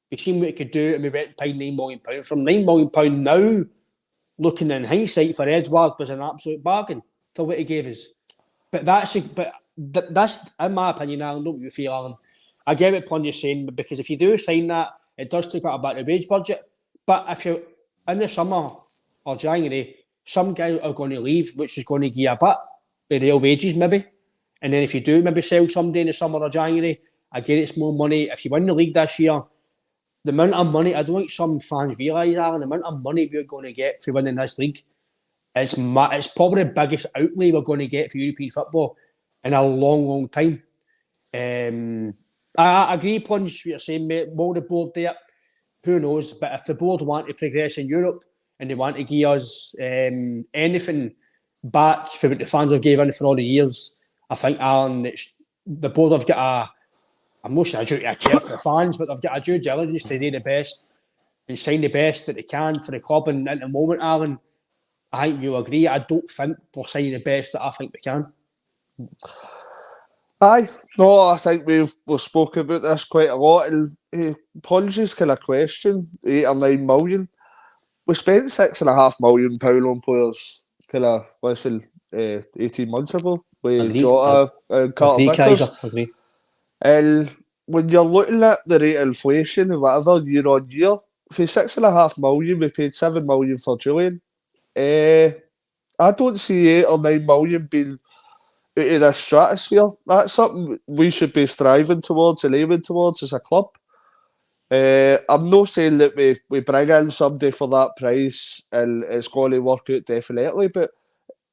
We've seen what he could do, and we went and paid £9 million. From £9 million now, looking in hindsight for Edward, was an absolute bargain for what he gave us. But that's in my opinion, Alan, don't you feel, Alan? I get what Punch is saying, because if you do sign that, it does take out a bit of wage budget. But if you're in the summer or January, some guys are going to leave, which is going to give you a bit of real wages, maybe. And then if you do maybe sell somebody in the summer or January, again, it's more money. If you win the league this year, the amount of money, I don't think some fans realise, Alan, the amount of money we're going to get for winning this league, it's probably the biggest outlay we're going to get for European football in a long, long time. I agree, Punch, what you're saying, mate. Will the board do it? Who knows? But if the board want to progress in Europe and they want to give us anything back for what the fans have given for all the years, I think, Alan, the board have got I'm not sure a duty of care for the fans, but they've got a due diligence to do the best and sign the best that they can for the club. And at the moment, Alan, I think you'll agree, I don't think we're signing the best that I think we can. Aye, no, I think we've spoken about this quite a lot. And Punch's kind of question, 8 or 9 million. We spent £6.5 million on players kind of 18 months ago with Jota and Carter Vickers. Agree. And when you're looking at the rate of inflation and whatever year on year, for £6.5 million, we paid £7 million for Julian. I don't see 8 or 9 million being out of this stratosphere. That's something we should be striving towards and aiming towards as a club. I'm not saying that we bring in somebody for that price and it's going to work out definitely, but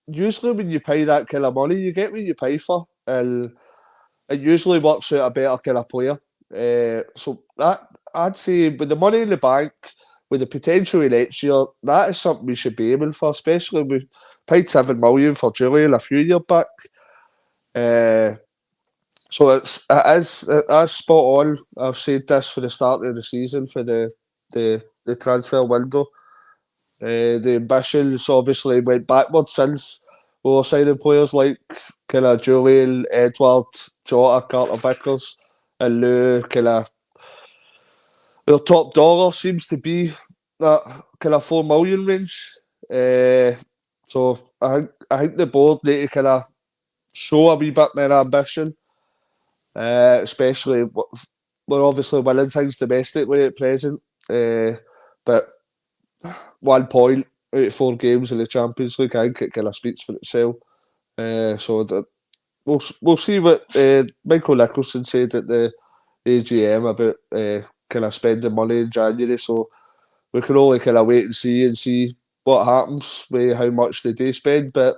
usually when you pay that kind of money, you get what you pay for, and it usually works out a better kind of player. So that I'd say with the money in the bank, with the potential in next year, that is something we should be aiming for. Especially we paid 7 million for Julian a few years back. So it is spot on. I've said this for the start of the season for the transfer window. The ambitions obviously went backwards since we were signing players like kind of Julian, Edward, Jota, Carter Vickers, and Lou. Kind of their top dollar seems to be that kind of 4 million range. So I think the board need to kind of show a wee bit more ambition, especially we're obviously winning things domestically at present, but 1 point out of 4 games in the Champions League, I think it kind of speaks for itself. So we'll see what Michael Nicholson said at the AGM about kind of spending money in January. So we can only kind of wait and see what happens with how much they do spend. But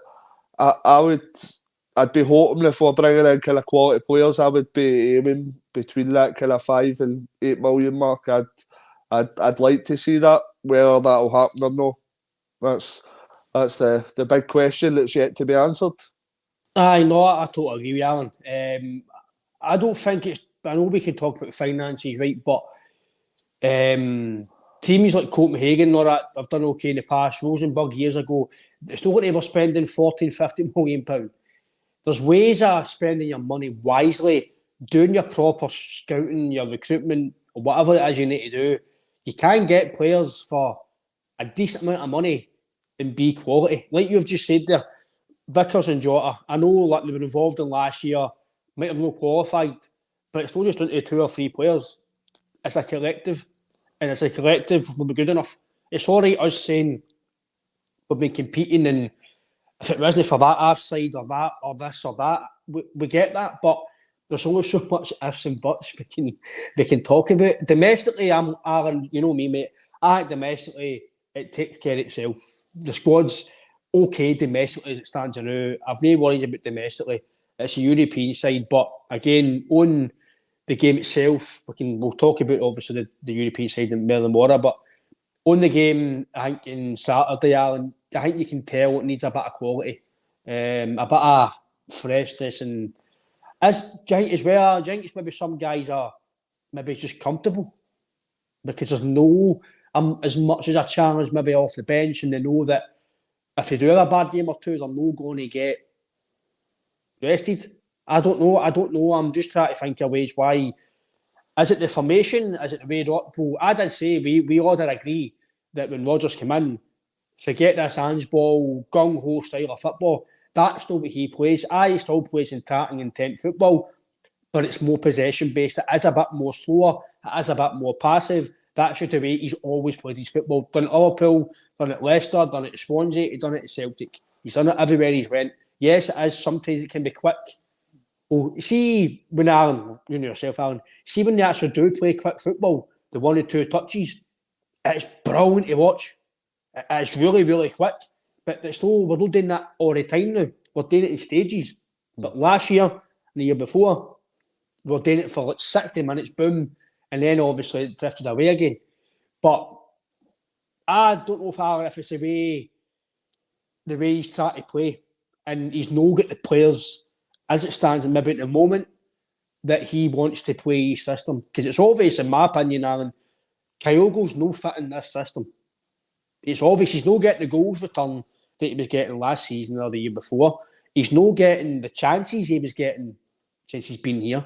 I'd be hoping if we're bringing in kind of quality players, I would be aiming between that kind of 5 and 8 million mark. I'd like to see that. Whether that'll happen or no, that's the big question that's yet to be answered. I totally agree with Alan. I don't think it's. I know we can talk about finances, right? But teams like Copenhagen or that have done okay in the past. Rosenborg years ago, it's not like they were spending 14, 15 million pounds. There's ways of spending your money wisely, doing your proper scouting, your recruitment, or whatever it is you need to do. You can get players for a decent amount of money and be quality. Like you've just said there, Vickers and Jota, I know like they were involved in last year, might have not qualified, but it's not just down to 2 or 3 players. It's a collective, and it's a collective will be good enough. It's all right us saying we've been competing, and if it wasn't for that offside or that or this or that, we get that, but there's only so much ifs and buts we can talk about. Domestically, Aaron, you know me, mate. I think domestically it takes care of itself. The squad's okay domestically as it stands now. I've no worries about domestically. It's a European side, but again, on the game itself, we'll talk about obviously the European side in more than more, but on the game, I think in Saturday, Alan, I think you can tell it needs a bit of quality, a bit of freshness, and as giant as well. Giants maybe some guys are maybe just comfortable because there's no as much as a challenge maybe off the bench, and they know that if they do have a bad game or two, they're not going to get rested. I don't know. I'm just trying to think of ways why. Is it the formation? Is it the way well, I did say we all did agree that when Rodgers came in, forget this handball, gung-ho style of football. That's not what he plays. He still plays in attacking intent football, but it's more possession-based. It is a bit more slower. It is a bit more passive. That's just the way he's always played his football. Done it at Liverpool, done it at Leicester, done it at Swansea, he's done it at Celtic. He's done it everywhere he's went. Yes, it is. Sometimes it can be quick. Well, see, when Alan, you know yourself, Alan, see when they actually do play quick football, the 1 or 2 touches, it's brilliant to watch. It's really, really quick. But it's still, we're not doing that all the time now. We're doing it in stages. But last year and the year before, we were doing it for like 60 minutes, boom, and then obviously it drifted away again. But I don't know if it's the way he's trying to play, and he's not got the players as it stands, and maybe at the moment that he wants to play his system. Because it's obvious, in my opinion, Alan, Kyogo's no fit in this system. It's obvious he's not getting the goals return that he was getting last season or the year before. He's not getting the chances he was getting since he's been here.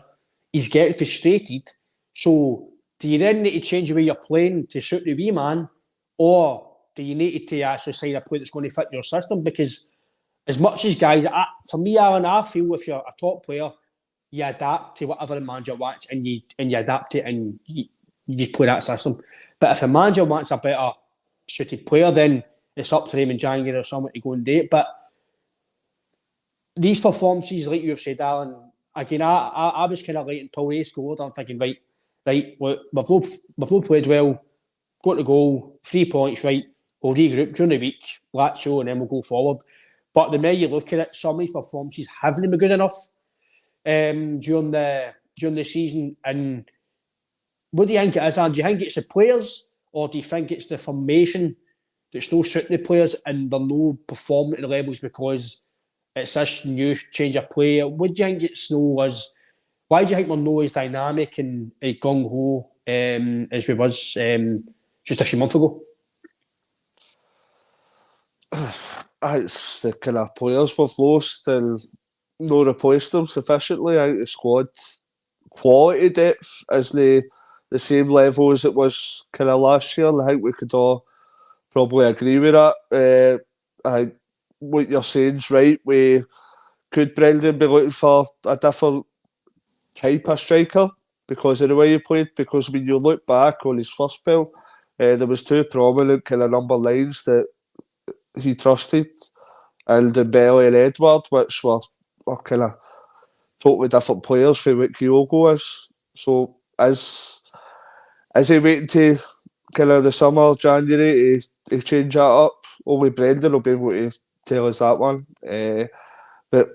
He's getting frustrated. So do you then need to change the way you're playing to suit the wee man, or do you need to actually sign a player that's going to fit your system? Because as much as guys, for me, Alan, I feel if you're a top player, you adapt to whatever the manager wants, and you adapt it, and you just play that system. But if a manager wants a better suited player, then it's up to them in January or something to go and do it. But these performances, like you've said, Alan, again, I was kind of late until they scored. I'm thinking, right, look, we've not played well, got to go, 3 points, right, we'll regroup during the week, Lazio, and then we'll go forward. But the more you look at it, some of these performances haven't been good enough during the season. And what do you think it is, Anne? Do you think it's the players, or do you think it's the formation that's no suiting the players and they're no performing at the levels because it's this new change of play? What do you think it's no as? Why do you think we're no as dynamic and gung ho as we was just a few months ago? It's the kind of players we've lost and no replaced them sufficiently. I think the squad quality depth is the same level as it was kind of last year. I think we could all probably agree with that. I think what you're saying is right. Could Brendan be looking for a different type of striker because of the way he played? Because when you look back on his first spell, there was 2 prominent kind of number 9s that he trusted, and Dembele and Edward, which were kind of totally different players from what Kyogo is. So is he waiting to kind of the summer, January, to change that up? Only Brendan will be able to tell us that one. But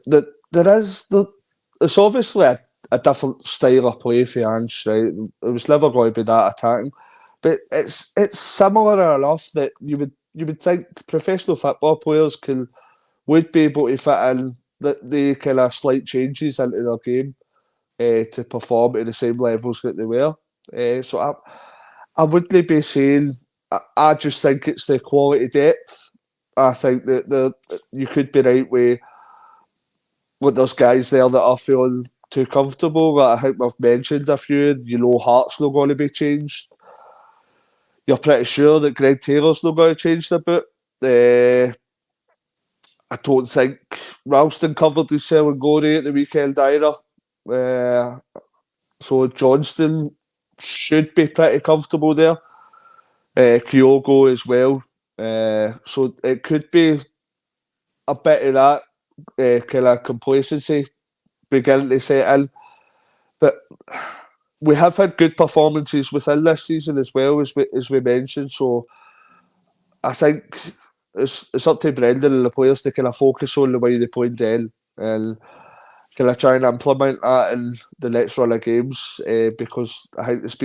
it's obviously a different style of play for Ange, right? It was never going to be that attacking. But it's similar enough that you would think professional football players would be able to fit in the kind of slight changes into their game to perform at the same levels that they were. So I wouldn't be saying. I just think it's the quality depth. I think that you could be right with those guys there that are feeling too comfortable. I think we've mentioned a few. Hart's not going to be changed. You're pretty sure that Greg Taylor's not going to change the boot. I don't think Ralston covered his cell and Gorey at the weekend either. So Johnston should be pretty comfortable there. Kyogo as well. So it could be a bit of that kind of complacency beginning to set in. But we have had good performances within this season as well, as we mentioned. So I think it's up to Brendan and the players to kind of focus on the way they play then and kind of try and implement that in the next run of games. Because I think there's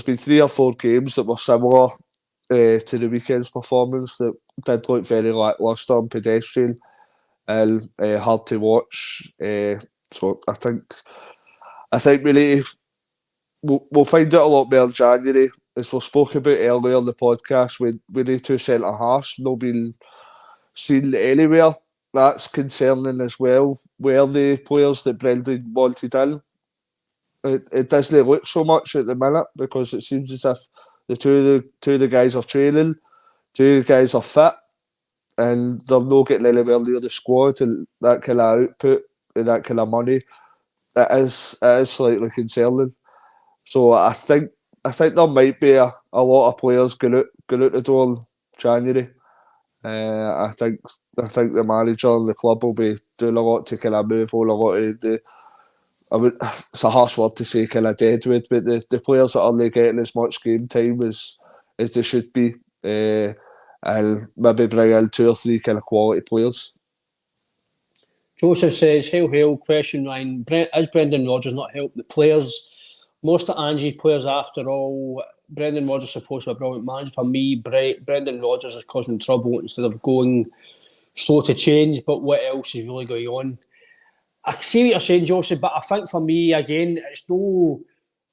been 3 or 4 games that were similar to the weekend's performance that did look very lacklustre and pedestrian and hard to watch. So I think we need to, we'll find out a lot more in January. As we spoke about earlier in the podcast, we need 2 centre halves not being seen anywhere. That's concerning as well. Where the players that Brendan wanted in, it doesn't look so much at the minute because it seems as if the two of the guys are training, 2 of the guys are fit, and they're not getting anywhere near the squad, and that kind of output and that kind of money, it is slightly concerning. So I think there might be a lot of players going out the door in January. I think the manager and the club will be doing a lot to kind of move on a lot of it's a harsh word to say kind of deadwood, but the players that aren't getting as much game time as they should be, and maybe bring in 2 or 3 kind of quality players. Joseph says, hail, question line. Has Brendan Rodgers not helped the players? Most of Angie's players, after all, Brendan Rodgers is supposed to be a brilliant manager. For me, Brendan Rodgers is causing trouble instead of going slow to change. But what else is really going on? I see what you're saying, Joseph, but I think for me, again, it's no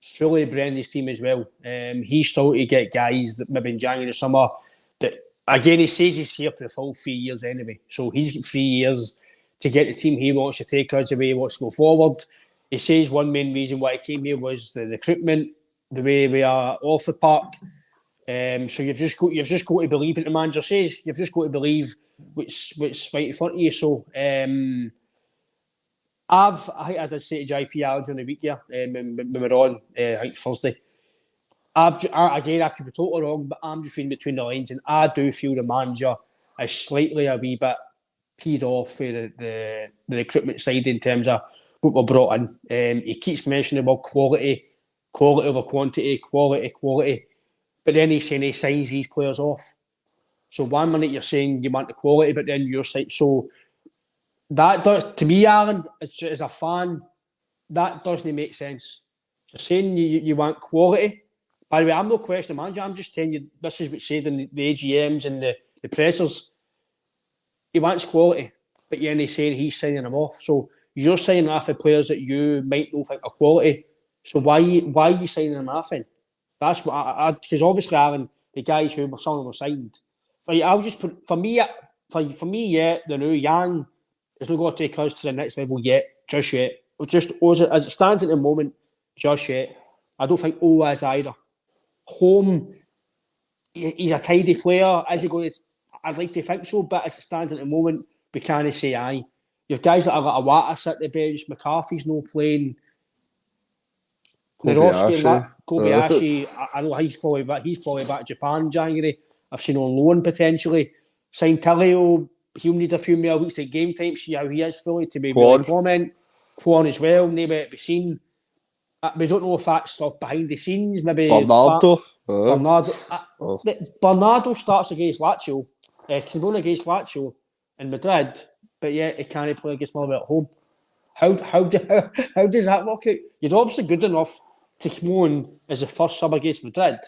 fully Brendan's team as well. He's still to get guys that maybe in January or summer that, again, he says he's here for the full 3 years anyway. So he's got 3 years to get the team he wants to take us, the way he wants to go forward. He says one main reason why he came here was the recruitment, the way we are off the park. So you've just got to believe what the manager says. You've just got to believe what's right in front of you. So I think I did say to JP Allen during the week here when we were on, I think Thursday. Again, I could be totally wrong, but I'm just reading between the lines, and I do feel the manager is slightly a wee bit peed off for the recruitment side in terms of what we're brought in. He keeps mentioning about quality over quantity, quality. But then he's saying he signs these players off. So 1 minute you're saying you want the quality, but then you're saying... So that does, to me, Alan, as a fan, that doesn't make sense. You're saying you want quality. By the way, I'm not questioning the manager. I'm just telling you this is what's said in the AGMs and the pressers. He wants quality, but then he's saying he's signing them off. So you're signing off the players that you might not think are quality. So why are you signing them off then? That's what because obviously, Alan, the guys who some of them were signed. I'll just put for me, yeah, the new Yang is not going to take us to the next level yet, just yet. Just as it stands at the moment, just yet. I don't think O is either. Home, he's a tidy player. Is he going to? I'd like to think so, but as it stands at the moment, we can't say aye. You've guys that have got a Wattis at the bench. McCarthy's no playing. Kobayashi, I know he's probably back to Japan in January. I've seen on loan potentially. Signed Tillio, he'll need a few more weeks at game time, see how he is fully to be able to comment. Quan as well, maybe to be seen. We don't know if that's stuff behind the scenes, maybe Bernardo. Bernardo starts against Lazio, Cardona against Lazio in Madrid, but yet he can't play against Motherwell at home. How does that work out? You're obviously good enough to come on as the first sub against Madrid.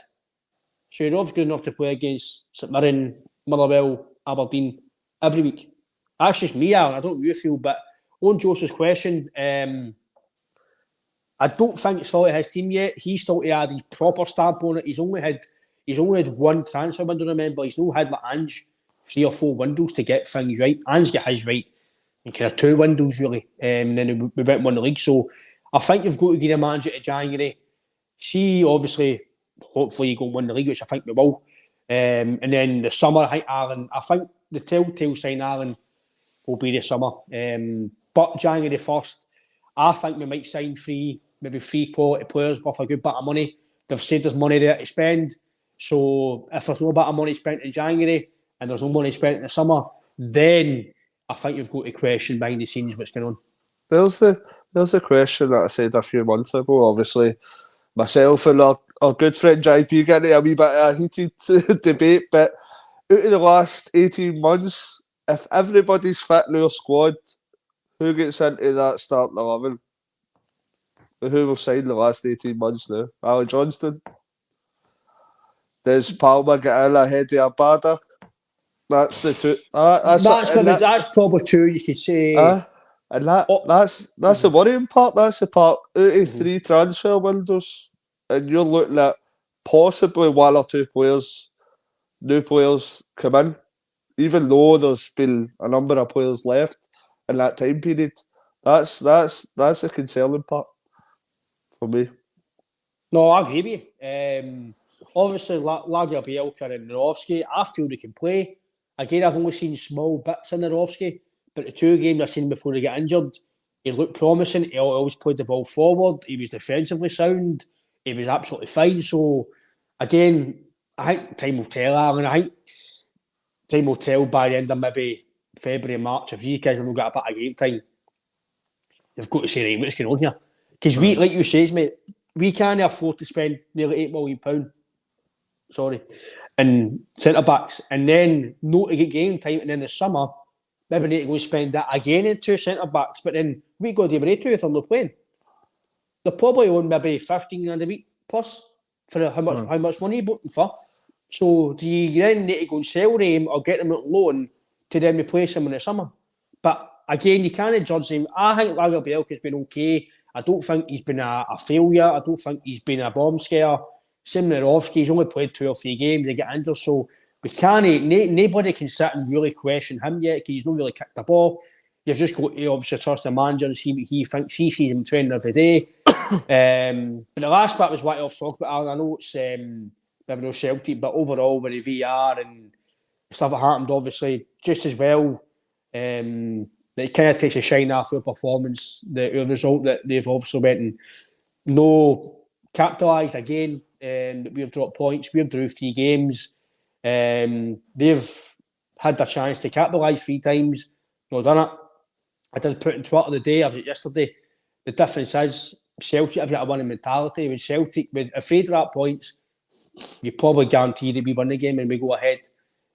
So you're obviously good enough to play against St Mirren, Motherwell, Aberdeen every week. That's just me, Alan. I don't know how you feel, but on Joseph's question, I don't think it's fully his team yet. He's still to add his proper stamp on it. He's only had one transfer window, remember. He's not had like Ange 3 or 4 windows to get things right. Ange got his right in kind of 2 windows, really. And then we went and won the league. So I think you've got to give a manager to January. See, obviously, hopefully you go and win the league, which I think we will. And then the summer, I think the telltale sign, Alan, will be the summer. But January 1st, I think we might sign maybe 3 quality players worth a good bit of money. They've said there's money there to spend. So if there's no bit of money spent in January and there's no money spent in the summer, then I think you've got to question behind the scenes what's going on. There's the question that I said a few months ago. Obviously, myself and our good friend JP getting a wee bit of a heated debate, but out of the last 18 months, if everybody's fit in our squad, who gets into that starting 11? Who will sign the last 18 months now? Ali Johnston? Does Palmer get in ahead of Abada? That's the two. That's probably 2 you could say. And that's the worrying part. That's the part out of 3 transfer windows, and you're looking at possibly 1 or 2 new players come in, even though there's been a number of players left in that time period. That's the concerning part for me. No, I agree with you. Obviously, Lagerbielke and Nerowski, I feel they can play. Again, I've only seen small bits in Nerowski, but the 2 games I've seen before he got injured, he looked promising. He always played the ball forward. He was defensively sound. He was absolutely fine. So, again, I think time will tell, Alan. I think time will tell by the end of maybe February, March. If you guys have not got a bit of game time, you've got to say, right, what's going on here? Because we, like you say, mate, we can't afford to spend nearly £8 million. And centre-backs, and then not to get game time, and then the summer, maybe need to go and spend that again in 2 centre-backs, but then we got to do if they're not playing. They're probably on maybe 15 grand a week plus for how much money you bought them for. So do you then need to go and sell them or get them on loan to then replace them in the summer? But again, you can't judge him. I think Lagerbielke's been okay. I don't think he's been a failure. I don't think he's been a bomb scare. Nerowski, he's only played 2 or 3 games. They get injured, so we can't. Nobody can sit and really question him yet because he's not really kicked the ball. You've just got to obviously trust the manager and see what he thinks. He sees him training every day. But the last part was what I was talking about. I know it's maybe no Celtic, but overall with the VR and stuff that happened, obviously just as well. It kind of takes a shine off their performance. The result that they've obviously went and no capitalised again. that we've dropped points. We've drew 3 games. They've had their chance to capitalise 3 times. Not done it. I did put on Twitter the day of it yesterday. The difference is Celtic have got a winning mentality. With Celtic, if they drop points, you probably guarantee that we win the game and we go ahead.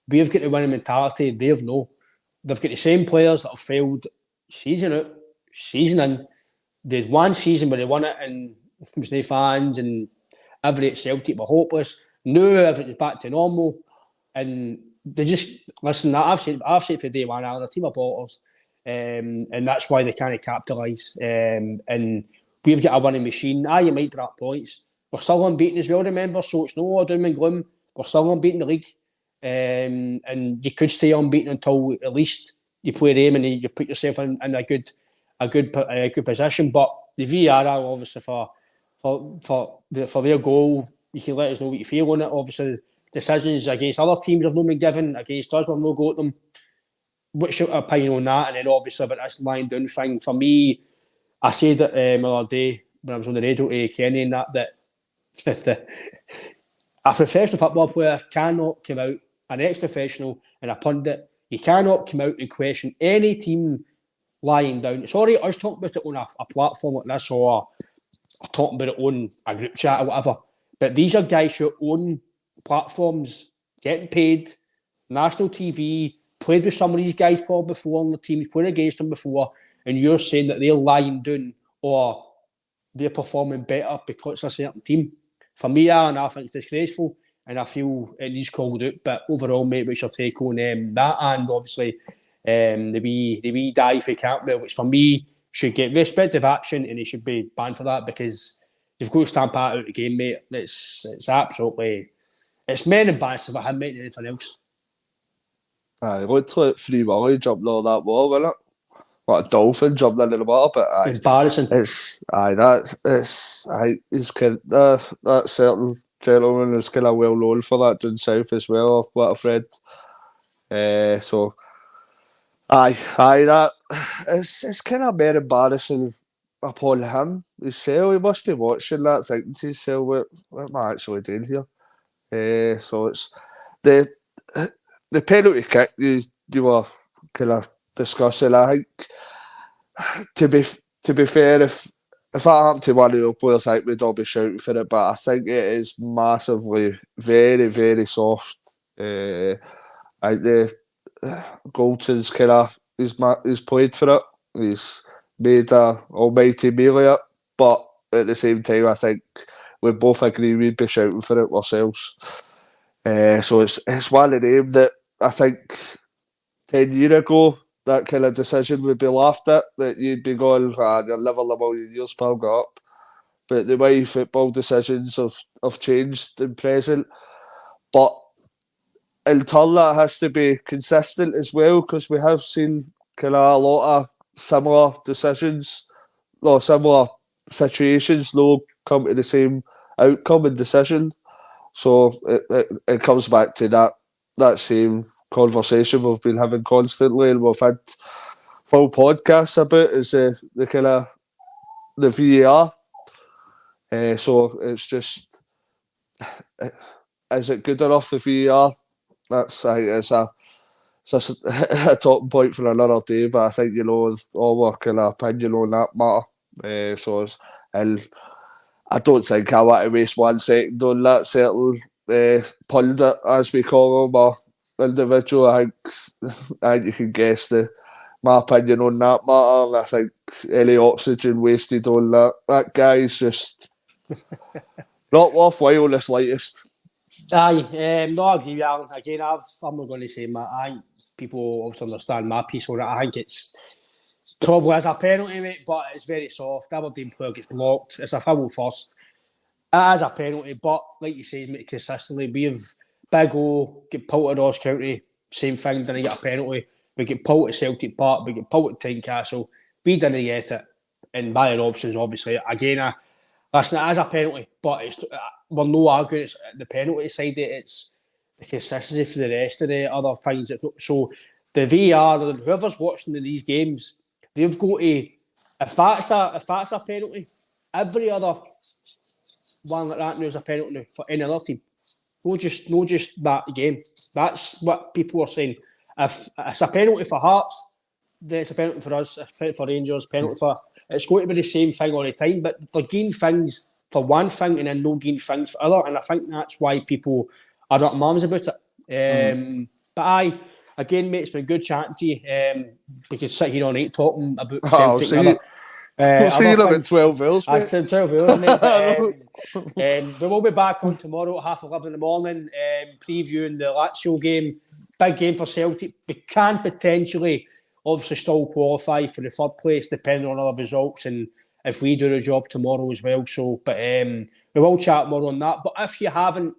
We've got the winning mentality. They've no. They've got the same players that have failed season out, season in. They had 1 season where they won it and there was no fans and everybody at Celtic were hopeless. Now everything's back to normal. And they just, listen, I've said for day one, they're a team of bolters. And that's why they can't capitalise. And we've got a winning machine. You might drop points. We're still unbeaten as well, remember? So it's no doom and gloom. We're still unbeaten in the league. And you could stay unbeaten until at least you play them and you put yourself in a good position. But the VAR are obviously for their goal. You can let us know what you feel on it. Obviously, decisions against other teams have not been given. Against us, we've not got them. What's your opinion on that? And then obviously about this lying down thing. For me, I said it the other day when I was on the radio to Kenny and that a professional football player cannot come out, an ex-professional and a pundit, you cannot come out and question any team lying down. Sorry, I was talking about it on a platform like this or talking about it on a group chat or whatever. But these are guys who own platforms, getting paid, national TV, played with some of these guys probably before on the teams, played against them before, and you're saying that they're lying down or they're performing better because it's a certain team. For me, I think it's disgraceful and I feel it needs called out. But overall, mate, what's your take on that? And obviously, the wee dive for Campbell, which for me should get respective action and he should be banned for that because you've got to stamp out the game, mate. It's absolutely, it's more embarrassing for him, mate, than anything else. It looked like Free Willy jumped on that wall, wasn't it? Like a dolphin jumped into the water, but embarrassing. He's kind of, that certain gentleman is kind of well known for that down south as well. I've got a friend. So that it's kind of more embarrassing upon him himself. He must be watching that, thinking to himself, what am I actually doing here? So it's the penalty kick you were kind of discussing. I think to be fair, if that happened to one of the players, I think we'd all be shouting for it. But I think it is massively, very, very soft. I think the Goldson's kind of he's played for it. He's made a almighty meal of it. But at the same time, I think we both agree we'd be shouting for it ourselves. So it's one of them that I think 10 years ago, that kind of decision would be laughed at, that you'd be going, you're never a million years, pal, got up. But the way football decisions have changed in present. But in turn, that has to be consistent as well, because we have seen kind of a lot of similar decisions, or similar situations, though, come to the same outcome and decision. So it comes back to that same conversation we've been having constantly, and we've had full podcasts about is the kind of the VAR. So it's just, is it good enough, the VAR? It's a talking point for another day, but I think all our kind of opinion on that matter. And I don't think I want to waste 1 second on that certain pundit, as we call him, or individual. I think you can guess my opinion on that matter. And I think any oxygen wasted on that guy is just not worthwhile in the slightest. No, I agree with Alan. Again, I'm not going to say I think people obviously understand my piece on it. I think it's probably as a penalty, mate, but it's very soft. Aberdeen player gets blocked. It's a foul first. It is a penalty, but like you say, mate, consistently, we have Big O, get pulled at Ross County, same thing, didn't get a penalty. We get pulled at Celtic Park, we get pulled at Tynecastle, we didn't get it. And by our options, obviously, again, listen, it is a penalty, but we're no arguing it's the penalty side, it's the consistency for the rest of the other things. So the VAR, and whoever's watching these games, they've got to, if that's a penalty, every other one like that, there's a penalty for any other team. Not just that game. That's what people are saying. If it's a penalty for Hearts, then it's a penalty for us, a penalty for Rangers, penalty for... It's going to be the same thing all the time, but they're getting things for one thing and then no getting things for other, and I think that's why people are up mums about it. But again, mate, it's been good chatting to you. We could sit here all night talking about Celtic. We'll see you in about 12 hours, mate. I said 12 hours, mate. We will be back on tomorrow at 11:30 in the morning, previewing the Lazio game. Big game for Celtic. We can potentially, obviously, still qualify for the third place, depending on our results and if we do the job tomorrow as well. So, but we will chat more on that. But if you haven't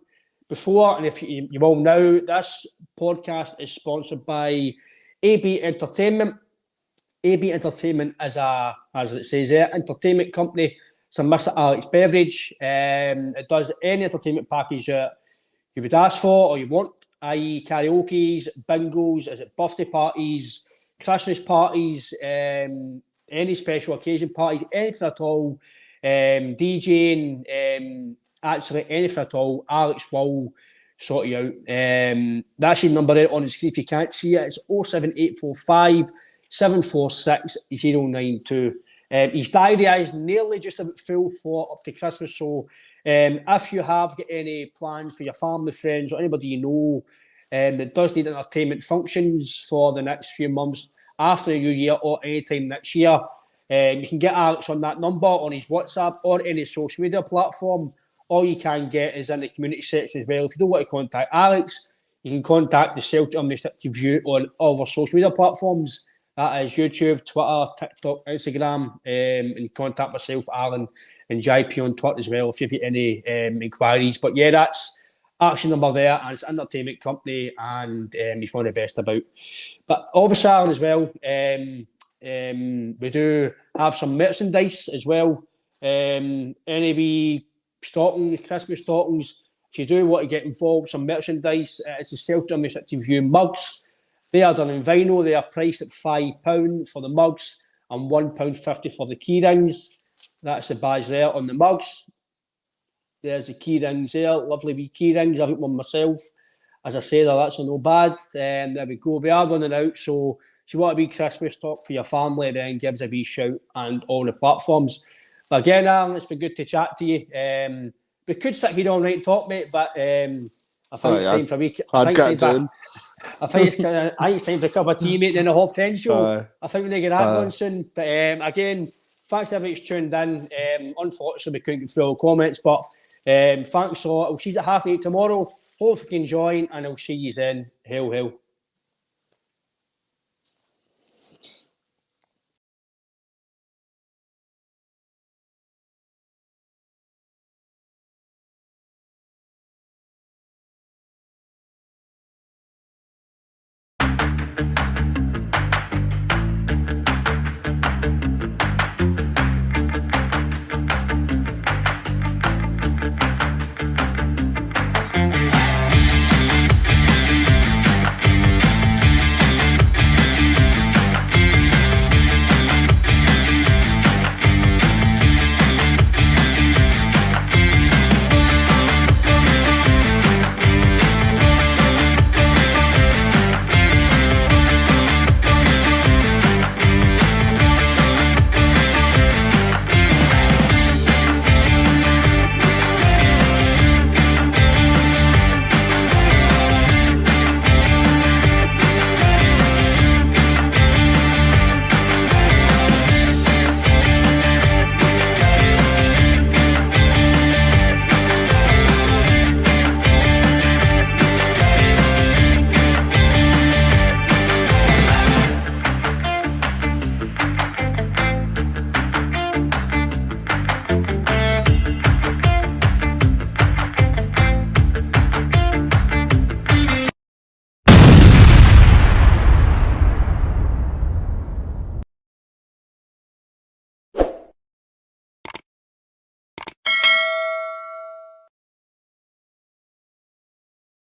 before, and if you will now, this podcast is sponsored by AB Entertainment. AB Entertainment is as it says there, entertainment company. It's a Mr. Alex beverage. It does any entertainment package that you would ask for or you want, i.e. karaoke's, bingos, is it birthday parties, Christmas parties, any special occasion parties, anything at all, DJing, actually anything at all, Alex will sort you out. That's your number there on the screen if you can't see it. It's 07845 746 092. His diary is nearly just about full for up to Christmas, so if you have got any plans for your family, friends, or anybody you know that does need entertainment functions for the next few months after the new year or anytime next year, you can get Alex on that number on his WhatsApp or any social media platform. All you can get is in the community section as well. If you don't want to contact Alex, you can contact the Celtic Unrestricted View on all of our social media platforms. That is YouTube, Twitter, TikTok, Instagram, and contact myself, Alan, and JP on Twitter as well if you've got any inquiries. But yeah, that's action number there, and it's an entertainment company, and he's one of the best about. But obviously, Alan, as well, we do have some merchandise as well. Any wee stockings, Christmas stockings, if you do want to get involved, some merchandise, it's the Celtic Unrestricted View mugs. They are done in vinyl. They are priced at £5 for the mugs and £1.50 for the key rings. That's the badge there on the mugs. There's the key rings there. Lovely wee key rings. I've got one myself. As I said, they're actually no bad. And there we go. We are running out. So if you want a wee Christmas stock for your family, then give us a wee shout and all the platforms. But again, Alan, it's been good to chat to you. We could sit here all night and talk, mate, but I think it's time for a week. I think it's time for a cup of tea, mate, then a 10:30 show. I think we need to get that going soon. But again, thanks to everybody who's tuned in. Unfortunately, we couldn't get through all the comments, but thanks a lot. I'll see you at 8:30 tomorrow. Hope you can join, and I'll see you then. Hail, hail.